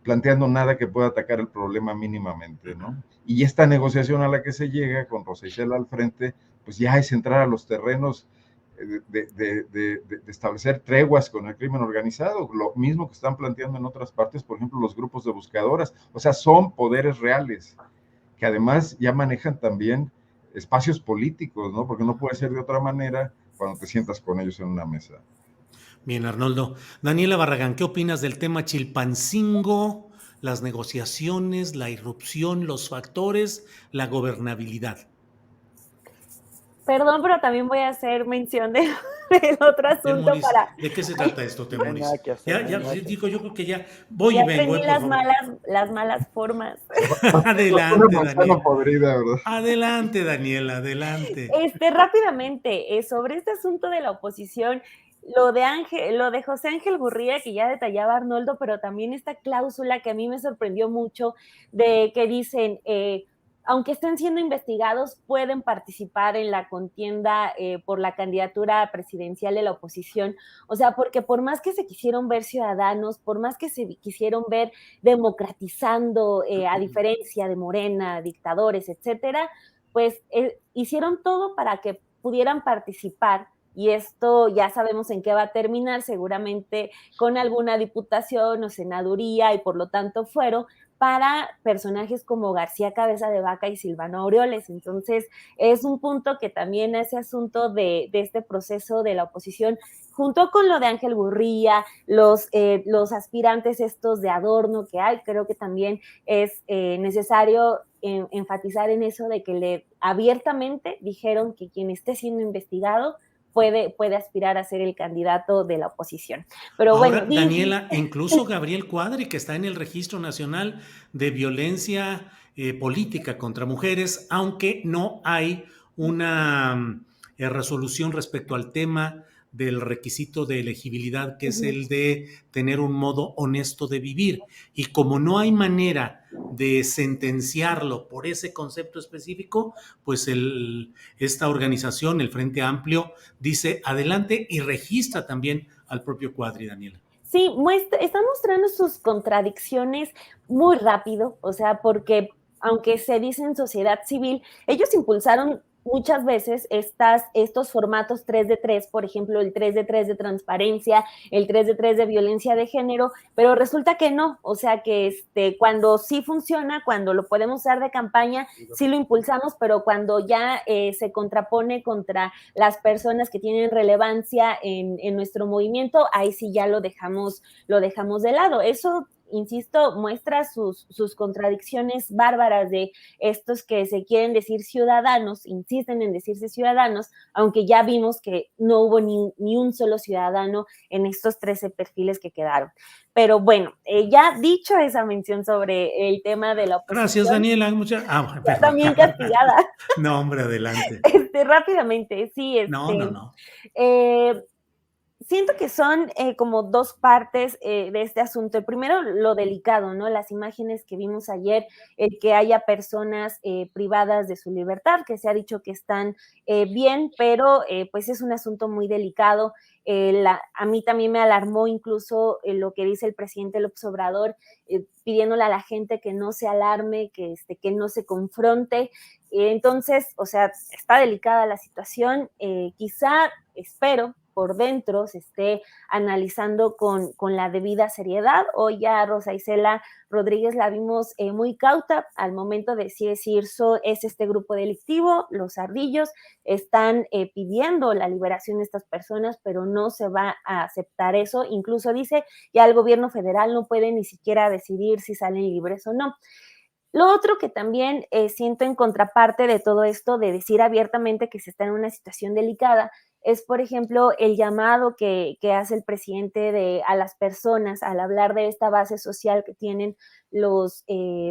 planteando nada que pueda atacar el problema mínimamente, ¿no? Y esta negociación a la que se llega con Rosa Isela al frente, pues ya es entrar a los terrenos de establecer treguas con el crimen organizado, lo mismo que están planteando en otras partes, por ejemplo, los grupos de buscadoras. O sea, son poderes reales, que además ya manejan también espacios políticos, ¿no? Porque no puede ser de otra manera cuando te sientas con ellos en una mesa. Bien, Arnoldo. Daniela Barragán, ¿qué opinas del tema Chilpancingo, las negociaciones, la irrupción, los factores, la gobernabilidad? Perdón, pero también voy a hacer mención del otro asunto Temoris, para... ¿de qué se trata esto, Temoris? Ya, digo, yo creo que ya voy ya y vengo. las malas formas. Adelante, Daniela. Podrida, ¿verdad? Adelante, Daniela, adelante. Rápidamente, sobre este asunto de la oposición, lo de José Ángel Gurría, que ya detallaba Arnoldo, pero también esta cláusula que a mí me sorprendió mucho, de que dicen, aunque estén siendo investigados, pueden participar en la contienda por la candidatura presidencial de la oposición. O sea, porque por más que se quisieron ver ciudadanos, por más que se quisieron ver democratizando, a diferencia de Morena, dictadores, etcétera, pues hicieron todo para que pudieran participar. Y esto ya sabemos en qué va a terminar, seguramente con alguna diputación o senaduría y por lo tanto fuero, para personajes como García Cabeza de Vaca y Silvano Aureoles. Entonces, es un punto que también ese asunto de este proceso de la oposición, junto con lo de Ángel Gurría, los aspirantes estos de adorno que hay, creo que también es necesario enfatizar en eso de que abiertamente dijeron que quien esté siendo investigado puede aspirar a ser el candidato de la oposición. Pero ahora, bueno, Daniela, incluso Gabriel Cuadri, que está en el Registro Nacional de Violencia Política contra Mujeres, aunque no hay una resolución respecto al tema del requisito de elegibilidad, que es el de tener un modo honesto de vivir. Y como no hay manera de sentenciarlo por ese concepto específico, pues esta organización, el Frente Amplio, dice adelante y registra también al propio Cuadri, Daniela. Sí, está mostrando sus contradicciones muy rápido, o sea, porque aunque se dice en sociedad civil, ellos impulsaron muchas veces estos formatos 3 de 3, por ejemplo, el 3 de 3 de transparencia, el 3 de 3 de violencia de género, pero resulta que no, o sea que cuando sí funciona, cuando lo podemos usar de campaña, sí lo impulsamos, pero cuando ya se contrapone contra las personas que tienen relevancia en nuestro movimiento, ahí sí ya lo dejamos de lado. Eso, insisto, muestra sus contradicciones bárbaras de estos que se quieren decir ciudadanos, insisten en decirse ciudadanos, aunque ya vimos que no hubo ni un solo ciudadano en estos 13 perfiles que quedaron. Pero bueno, ya dicho esa mención sobre el tema de la oposición. Gracias, Daniela. Perdón. También castigada. No, hombre, adelante. Rápidamente, sí. No. Siento que son como dos partes de este asunto. El primero, lo delicado, ¿no? Las imágenes que vimos ayer, el que haya personas privadas de su libertad, que se ha dicho que están bien, pero pues es un asunto muy delicado. A mí también me alarmó incluso lo que dice el presidente López Obrador, pidiéndole a la gente que no se alarme, que no se confronte. Entonces, o sea, está delicada la situación. Quizá, espero, por dentro se esté analizando con la debida seriedad. Hoy ya a Rosa Isela Rodríguez la vimos muy cauta al momento de decir es este grupo delictivo, los ardillos están pidiendo la liberación de estas personas, pero no se va a aceptar eso. Incluso dice, ya el gobierno federal no puede ni siquiera decidir si salen libres o no. Lo otro que también siento en contraparte de todo esto, de decir abiertamente que se está en una situación delicada, es, por ejemplo, el llamado que hace el presidente a las personas al hablar de esta base social que tienen los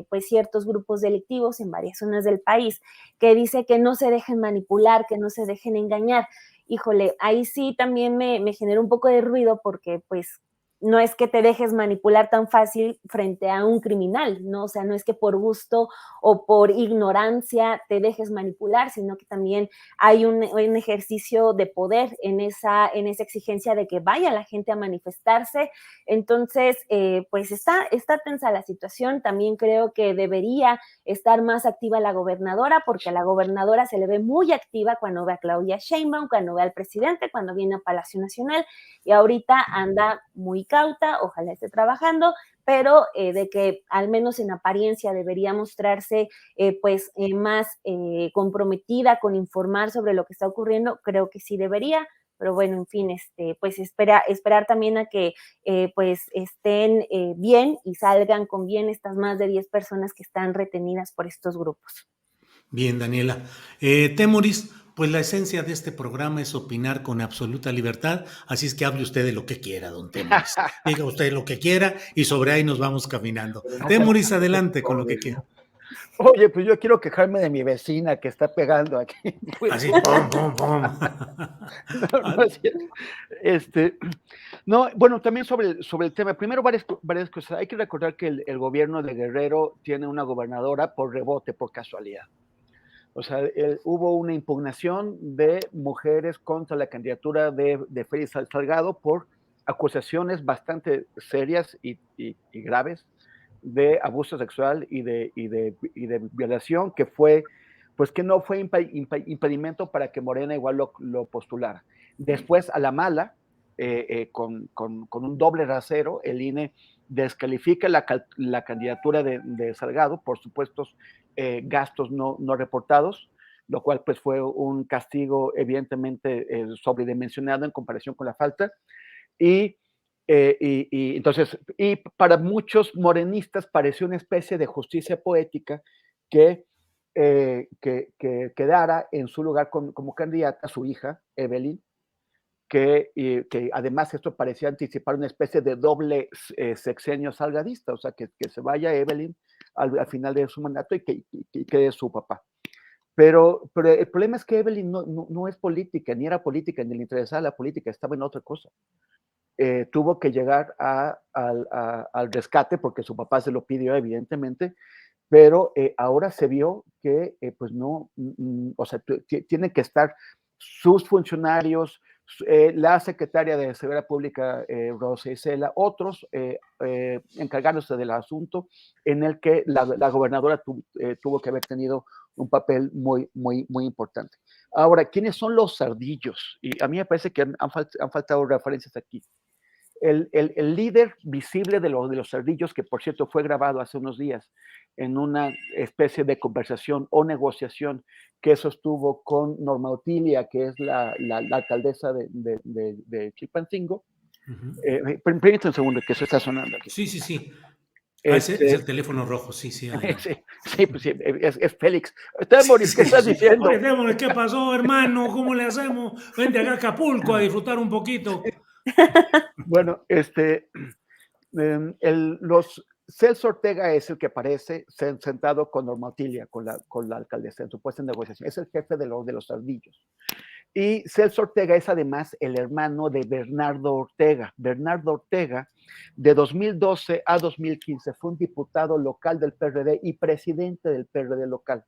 pues ciertos grupos delictivos en varias zonas del país, que dice que no se dejen manipular, que no se dejen engañar. Híjole, ahí sí también me generó un poco de ruido porque pues no es que te dejes manipular tan fácil frente a un criminal, ¿no? O sea, no es que por gusto o por ignorancia te dejes manipular, sino que también hay un ejercicio de poder en esa exigencia de que vaya la gente a manifestarse. Entonces, pues está tensa la situación. También creo que debería estar más activa la gobernadora, porque a la gobernadora se le ve muy activa cuando ve a Claudia Sheinbaum, cuando ve al presidente, cuando viene a Palacio Nacional, y ahorita anda muy cauta, ojalá esté trabajando, pero de que al menos en apariencia debería mostrarse más comprometida con informar sobre lo que está ocurriendo, creo que sí debería. Pero bueno, en fin, pues esperar también a que pues estén bien y salgan con bien estas más de 10 personas que están retenidas por estos grupos. Bien, Daniela. Temoris, pues la esencia de este programa es opinar con absoluta libertad, así es que hable usted de lo que quiera, don Temoris. Diga usted lo que quiera y sobre ahí nos vamos caminando. Temoris, adelante con lo que quiera. Oye, pues yo quiero quejarme de mi vecina que está pegando aquí. Así, pum, pum, pum. No es cierto. No, bueno, también sobre el tema, primero varias cosas. Hay que recordar que el gobierno de Guerrero tiene una gobernadora por rebote, por casualidad. O sea, hubo una impugnación de mujeres contra la candidatura de Félix Salgado por acusaciones bastante serias y graves de abuso sexual y de violación, que fue, pues que no fue impedimento para que Morena igual lo postulara. Después, a la mala, con un doble rasero, el INE descalifica la candidatura de Salgado por supuestos gastos no reportados, lo cual pues fue un castigo evidentemente sobredimensionado en comparación con la falta. Y entonces, y para muchos morenistas pareció una especie de justicia poética que quedara en su lugar como candidata su hija, Evelyn, que además esto parecía anticipar una especie de doble sexenio salgadista, o sea, que se vaya Evelyn al final de su mandato y que quede su papá. Pero el problema es que Evelyn no es política, ni era política, ni le interesaba la política, estaba en otra cosa. Tuvo que llegar al rescate porque su papá se lo pidió, evidentemente, pero ahora se vio que, pues no, o sea, tienen que estar sus funcionarios, la secretaria de Seguridad Pública, Rosa Isela, otros encargándose del asunto en el que la gobernadora tuvo que haber tenido un papel muy, muy, muy importante. Ahora, ¿quiénes son los ardillos? Y a mí me parece que han faltado referencias aquí. El líder visible de los ardillos, que por cierto fue grabado hace unos días en una especie de conversación o negociación que sostuvo con Norma Otilia, que es la alcaldesa de Chilpancingo. Permítame un segundo, que eso está sonando aquí. Sí, sí, sí. Ese es el teléfono rojo, sí, sí. Sí, pues sí, es Félix. Temoris, ¿qué estás diciendo? Oye, Temoris, ¿qué pasó, hermano? ¿Cómo le hacemos? Vente acá a Acapulco a disfrutar un poquito. Bueno, Celso Ortega es el que aparece sentado con Norma Otilia, con la alcaldesa, en supuesta negociación. Es el jefe de los ardillos. Y Celso Ortega es además el hermano de Bernardo Ortega. Bernardo Ortega, de 2012 a 2015, fue un diputado local del PRD y presidente del PRD local.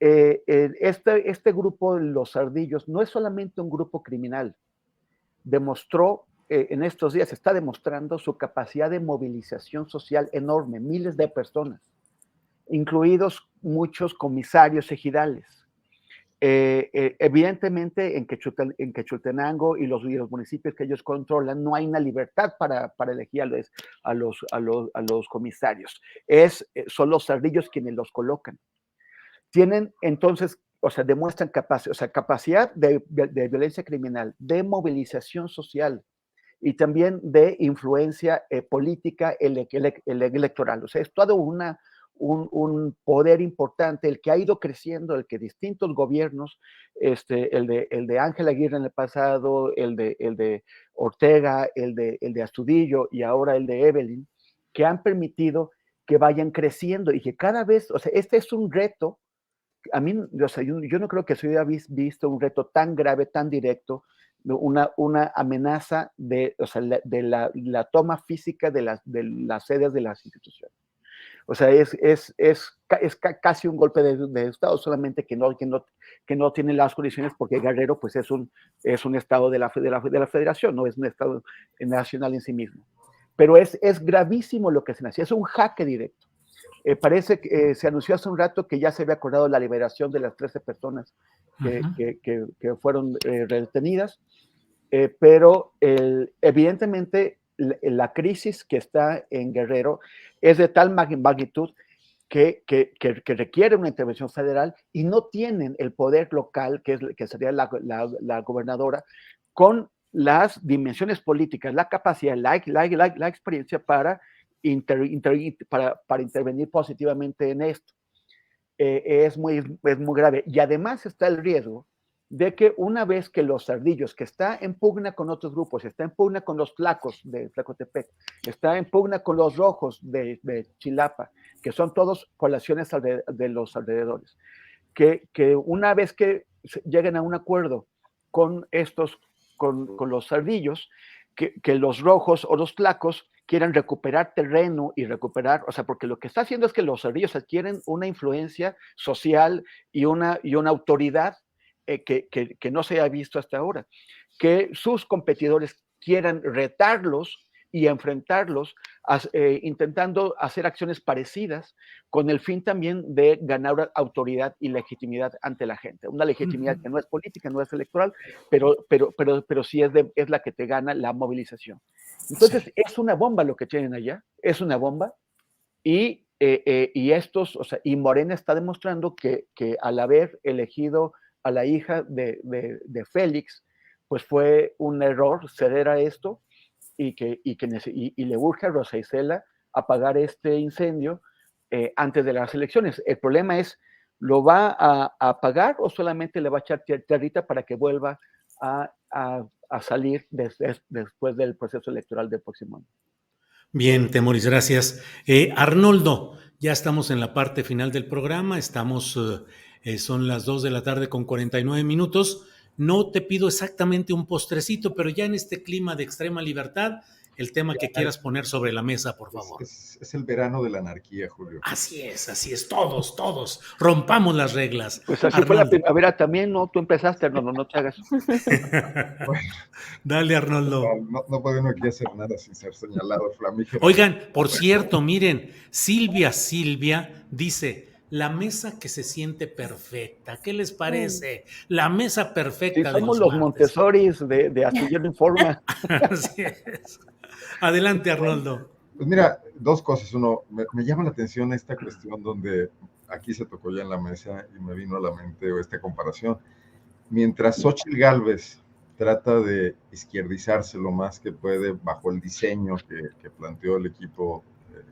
Este grupo, los ardillos, no es solamente un grupo criminal. Demostró, en estos días está demostrando su capacidad de movilización social enorme, miles de personas, incluidos muchos comisarios ejidales. Evidentemente en Quechultenango y los municipios que ellos controlan no hay una libertad para elegir a los comisarios. Son los ardillos quienes los colocan. Tienen entonces, demuestran capacidad de violencia criminal, de movilización social y también de influencia política electoral. O sea, es todo un poder importante, el que ha ido creciendo, el que distintos gobiernos, el de Ángel Aguirre en el pasado, el de Ortega, el de Astudillo y ahora el de Evelyn, que han permitido que vayan creciendo y que cada vez, este es un reto. A mí, yo no creo que se hubiera visto un reto tan grave, tan directo, una amenaza de la toma física de las sedes de las instituciones. O sea, es casi un golpe de Estado, solamente que no tiene las condiciones, porque Guerrero pues es un Estado de la Federación, no es un Estado nacional en sí mismo. Pero es gravísimo lo que se nació, es un jaque directo. Parece que se anunció hace un rato que ya se había acordado la liberación de las 13 personas que fueron retenidas, pero evidentemente la crisis que está en Guerrero es de tal magnitud que requiere una intervención federal y no tienen el poder local, que sería la gobernadora, con las dimensiones políticas, la capacidad, la experiencia para intervenir positivamente en esto. Es muy grave. Y además está el riesgo de que una vez que los ardillos, que está en pugna con otros grupos, está en pugna con los flacos de Tlacotepec, está en pugna con los rojos de Chilapa, que son todos poblaciones de los alrededores, que una vez que lleguen a un acuerdo con los ardillos, que los rojos o los flacos quieran recuperar terreno y recuperar, porque lo que está haciendo es que los ardillos adquieren una influencia social y una autoridad que no se ha visto hasta ahora, que sus competidores quieran retarlos y enfrentarlos, intentando hacer acciones parecidas, con el fin también de ganar autoridad y legitimidad ante la gente. Una legitimidad que no es política, no es electoral, pero sí es la que te gana la movilización. Entonces, sí, es una bomba lo que tienen allá, es una bomba, y Morena está demostrando que al haber elegido a la hija de Félix, pues fue un error ceder a esto, y le urge a Rosa Isela apagar este incendio antes de las elecciones. El problema es, ¿lo va a apagar o solamente le va a echar tierrita para que vuelva a salir después del proceso electoral del próximo año? Bien, Temoris, gracias. Arnoldo, ya estamos en la parte final del programa, son las 2:49 p.m. No te pido exactamente un postrecito, pero ya en este clima de extrema libertad, el tema que quieras poner sobre la mesa, por favor. Es el verano de la anarquía, Julio. Así es, todos, rompamos las reglas. Pues así fue la primavera también, ¿no? Tú empezaste, Arnoldo, no te hagas. Bueno, dale, Arnoldo. No puede uno aquí hacer nada sin ser señalado, flamígero. Oigan, por cierto, miren, Silvia dice, la mesa que se siente perfecta. ¿Qué les parece? La mesa Sí, perfecta de somos los los martes. Montessoris de Astillero Informa. Así es. Adelante, Arnoldo. Pues mira, dos cosas. Uno, me llama la atención esta cuestión donde aquí se tocó ya en la mesa y me vino a la mente esta comparación. Mientras Xóchitl Gálvez trata de izquierdizarse lo más que puede bajo el diseño que planteó el equipo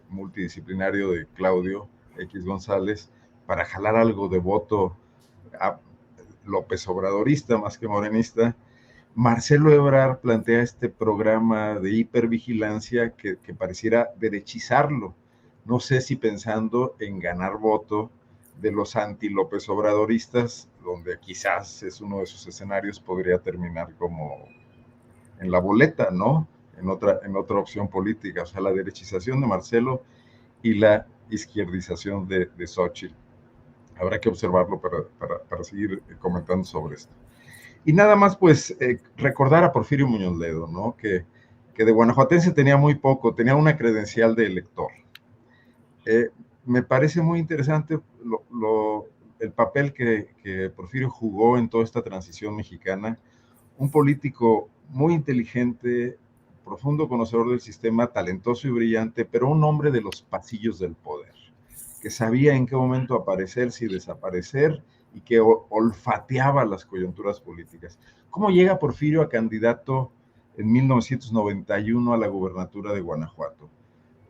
multidisciplinario de Claudio X González para jalar algo de voto a López Obradorista más que morenista, Marcelo Ebrard plantea este programa de hipervigilancia que pareciera derechizarlo. No sé si pensando en ganar voto de los anti-López Obradoristas, donde quizás es uno de sus escenarios, podría terminar como en la boleta, ¿no? En otra opción política, o sea, la derechización de Marcelo y la izquierdización de Xóchitl. Habrá que observarlo para seguir comentando sobre esto. Y nada más, pues, recordar a Porfirio Muñoz Ledo, ¿no? Que de guanajuatense tenía muy poco, tenía una credencial de elector. Me parece muy interesante el papel que Porfirio jugó en toda esta transición mexicana. Un político muy inteligente, profundo conocedor del sistema, talentoso y brillante, pero un hombre de los pasillos del poder, que sabía en qué momento aparecerse y desaparecer y que olfateaba las coyunturas políticas. ¿Cómo llega Porfirio a candidato en 1991 a la gubernatura de Guanajuato?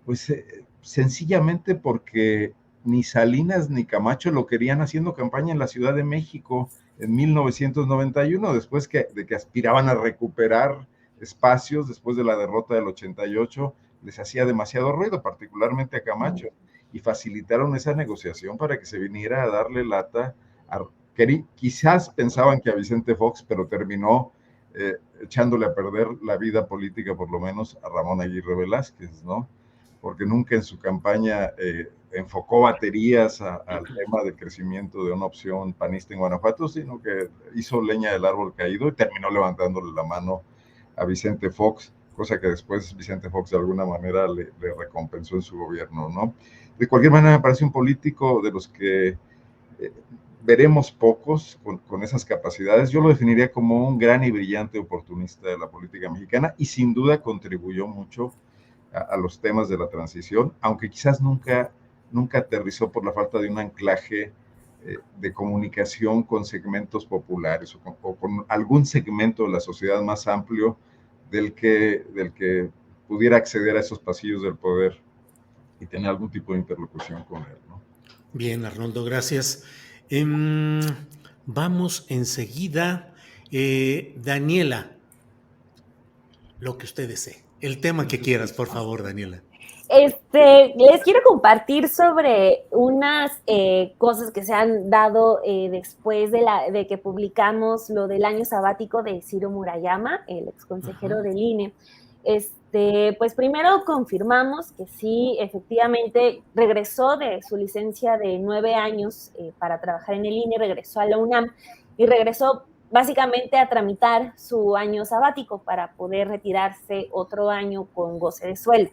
Pues sencillamente porque ni Salinas ni Camacho lo querían haciendo campaña en la Ciudad de México en 1991, después de que aspiraban a recuperar espacios después de la derrota del 88, les hacía demasiado ruido, particularmente a Camacho, y facilitaron esa negociación para que se viniera a darle lata. Quizás pensaban que a Vicente Fox, pero terminó echándole a perder la vida política, por lo menos a Ramón Aguirre Velázquez, ¿no? Porque nunca en su campaña enfocó baterías al tema del crecimiento de una opción panista en Guanajuato, sino que hizo leña del árbol caído y terminó levantándole la mano a Vicente Fox, cosa que después Vicente Fox de alguna manera le recompensó en su gobierno, ¿no? De cualquier manera, me parece un político de los que veremos pocos con esas capacidades. Yo lo definiría como un gran y brillante oportunista de la política mexicana y sin duda contribuyó mucho a los temas de la transición, aunque quizás nunca aterrizó por la falta de un anclaje de comunicación con segmentos populares o con algún segmento de la sociedad más amplio del que pudiera acceder a esos pasillos del poder y tener algún tipo de interlocución con él, ¿no? Bien, Arnoldo, gracias. Vamos enseguida. Daniela, lo que usted desee. El tema que quieras, por favor, Daniela. Les quiero compartir sobre unas cosas que se han dado después de que publicamos lo del año sabático de Ciro Murayama, el exconsejero del INE. Pues primero confirmamos que sí, efectivamente, regresó de su licencia de 9 años para trabajar en el INE, regresó a la UNAM y regresó básicamente a tramitar su año sabático para poder retirarse otro año con goce de sueldo.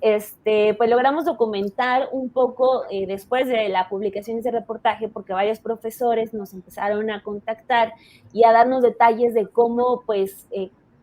Pues logramos documentar un poco después de la publicación de ese reportaje, porque varios profesores nos empezaron a contactar y a darnos detalles de cómo, pues,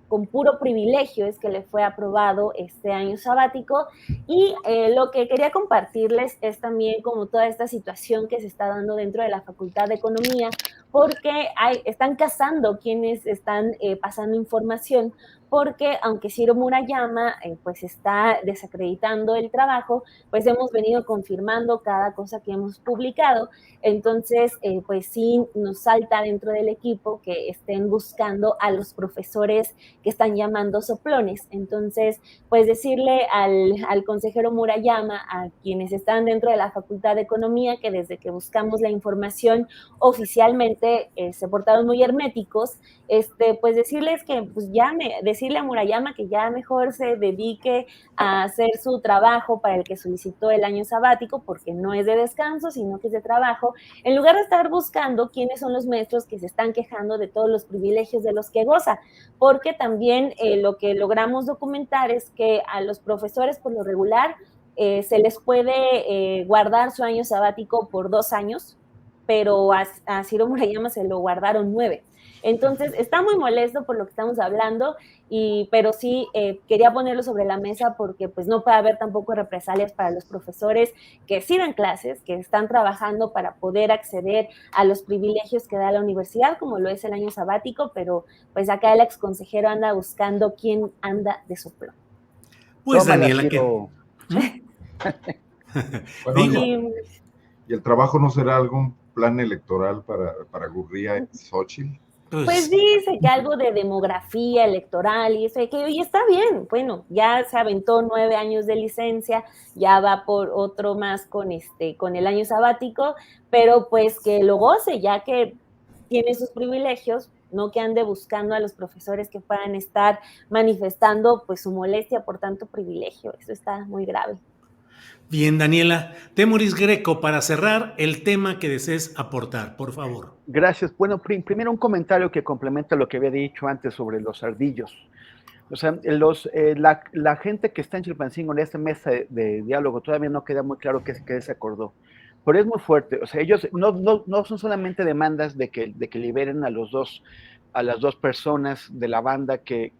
con puro privilegio es que le fue aprobado este año sabático. Y lo que quería compartirles es también como toda esta situación que se está dando dentro de la Facultad de Economía, porque están cazando quienes están pasando información, porque aunque Ciro Murayama pues está desacreditando el trabajo, pues hemos venido confirmando cada cosa que hemos publicado. Entonces, pues sí nos salta dentro del equipo que estén buscando a los profesores que están llamando soplones. Entonces, pues decirle al consejero Murayama, a quienes están dentro de la Facultad de Economía, que desde que buscamos la información oficialmente se portaron muy herméticos, pues decirles que pues decirle a Murayama que ya mejor se dedique a hacer su trabajo para el que solicitó el año sabático, porque no es de descanso, sino que es de trabajo, en lugar de estar buscando quiénes son los maestros que se están quejando de todos los privilegios de los que goza, porque también lo que logramos documentar es que a los profesores por lo regular se les puede guardar su año sabático por 2 años, pero a Ciro Murayama se lo guardaron 9. Entonces, está muy molesto por lo que estamos hablando, pero sí quería ponerlo sobre la mesa porque pues no puede haber tampoco represalias para los profesores que sí dan clases, que están trabajando para poder acceder a los privilegios que da la universidad, como lo es el año sabático, pero pues acá el ex consejero anda buscando quién anda de soplo. Pues Tómala, Daniela, Ciro. Bueno, digo, ¿y el trabajo no será algún plan electoral para Gurría y Xochitl? Pues pues dice que algo de demografía electoral y eso, que oye, está bien, bueno, ya se aventó 9 años de licencia, ya va por otro más con el año sabático, pero pues que lo goce, ya que tiene sus privilegios, no que ande buscando a los profesores que puedan estar manifestando pues su molestia por tanto privilegio, eso está muy grave. bien, Daniela. Temoris Greco, para cerrar el tema que desees aportar, por favor. Gracias. Bueno, primero un comentario que complementa lo que había dicho antes sobre los ardillos. O sea, la gente que está en Chilpancingo en esta mesa de diálogo todavía no queda muy claro qué se acordó. Pero es muy fuerte. O sea, ellos no son solamente demandas de que liberen a las dos personas de la banda que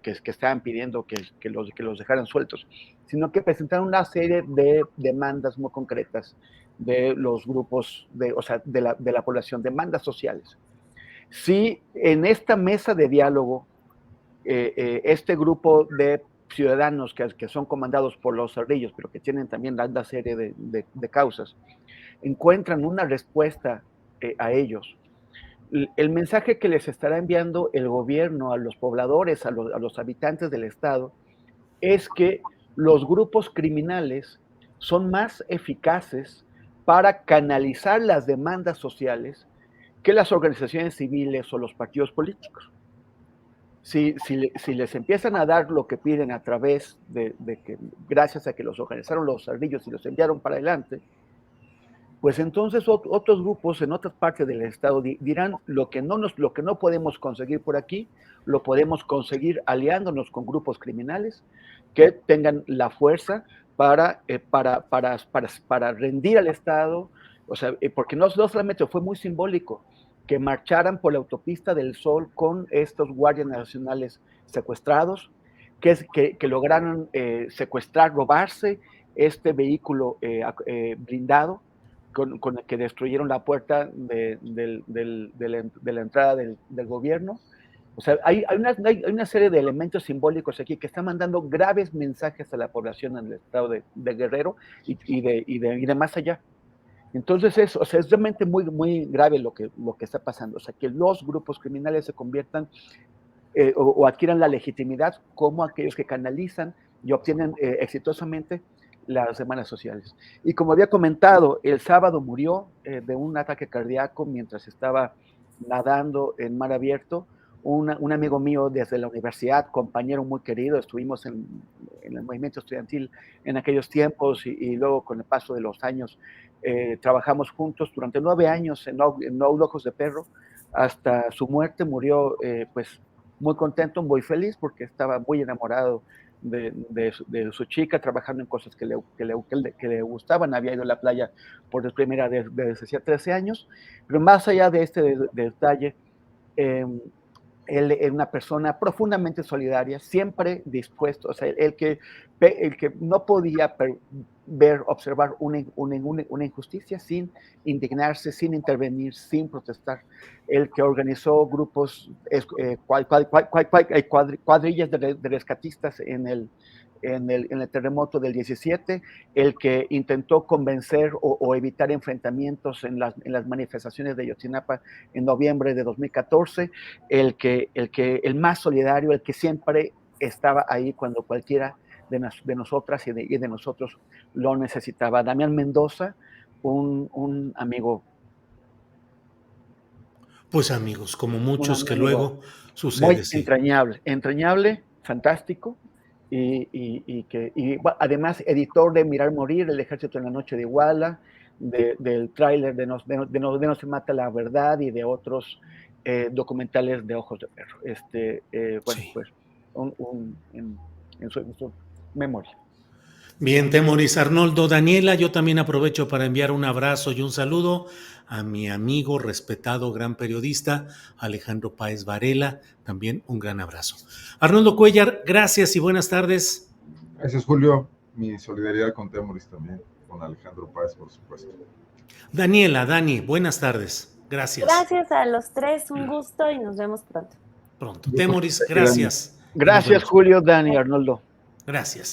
estaban pidiendo que los dejaran sueltos, sino que presentaron una serie de demandas muy concretas de los grupos, o sea, de la población, demandas sociales. Si en esta mesa de diálogo este grupo de ciudadanos que son comandados por los ardillos, pero que tienen también una serie de causas, encuentran una respuesta a ellos. El mensaje que les estará enviando el gobierno a los pobladores, a los habitantes del estado, es que los grupos criminales son más eficaces para canalizar las demandas sociales que las organizaciones civiles o los partidos políticos. Si les empiezan a dar lo que piden a través de que, gracias a que los organizaron los ardillos y los enviaron para adelante, pues entonces otros grupos en otras partes del estado dirán lo que no podemos conseguir por aquí, lo podemos conseguir aliándonos con grupos criminales que tengan la fuerza para rendir al Estado, o sea, porque no solamente fue muy simbólico que marcharan por la autopista del Sol con estos guardias nacionales secuestrados, que lograron secuestrar, robarse este vehículo blindado, con el que destruyeron la puerta de la entrada del gobierno. O sea, hay una serie de elementos simbólicos aquí que están mandando graves mensajes a la población en el estado de Guerrero y de más allá. Entonces, o sea, es realmente muy, muy grave lo que está pasando. O sea, que los grupos criminales se conviertan o adquieran la legitimidad como aquellos que canalizan y obtienen exitosamente las demandas sociales. Y como había comentado, el sábado murió de un ataque cardíaco mientras estaba nadando en mar abierto. Un amigo mío desde la universidad, compañero muy querido, estuvimos en el movimiento estudiantil en aquellos tiempos y luego con el paso de los años trabajamos juntos durante 9 años en No Ojos de Perro, hasta su muerte. Murió pues muy contento, muy feliz, porque estaba muy enamorado de su chica, trabajando en cosas que le gustaban. Había ido a la playa por primera vez desde hacía 13 años, pero más allá de este detalle, él es una persona profundamente solidaria, siempre dispuesto, o sea, el que no podía observar una injusticia sin indignarse, sin intervenir, sin protestar. El que organizó grupos, cuadrillas de rescatistas en el terremoto del 17, el que intentó convencer o evitar enfrentamientos en las manifestaciones de Ayotzinapa en noviembre de 2014, el más solidario, el que siempre estaba ahí cuando cualquiera de nosotras y de nosotros lo necesitaba. Damián Mendoza, un amigo. Pues amigos, como muchos que Amigo luego sucede, muy sí. entrañable, fantástico, bueno, además editor de Mirar Morir, El Ejército en la Noche de Iguala, del tráiler de no se mata la verdad y de otros documentales de Ojos de Perro. Bueno, Sí. pues en su memoria. Bien, Temoris, Arnoldo, Daniela, yo también aprovecho para enviar un abrazo y un saludo a mi amigo, respetado, gran periodista, Alejandro Páez Varela, también un gran abrazo. Arnoldo Cuellar, gracias y buenas tardes. Gracias, Julio. Mi solidaridad con Temoris también, con Alejandro Páez, por supuesto. Daniela, Dani, buenas tardes. Gracias. Gracias a los tres, un gusto y nos vemos pronto. Pronto. Temoris, gracias. Gracias, Julio, Dani, Arnoldo. Gracias.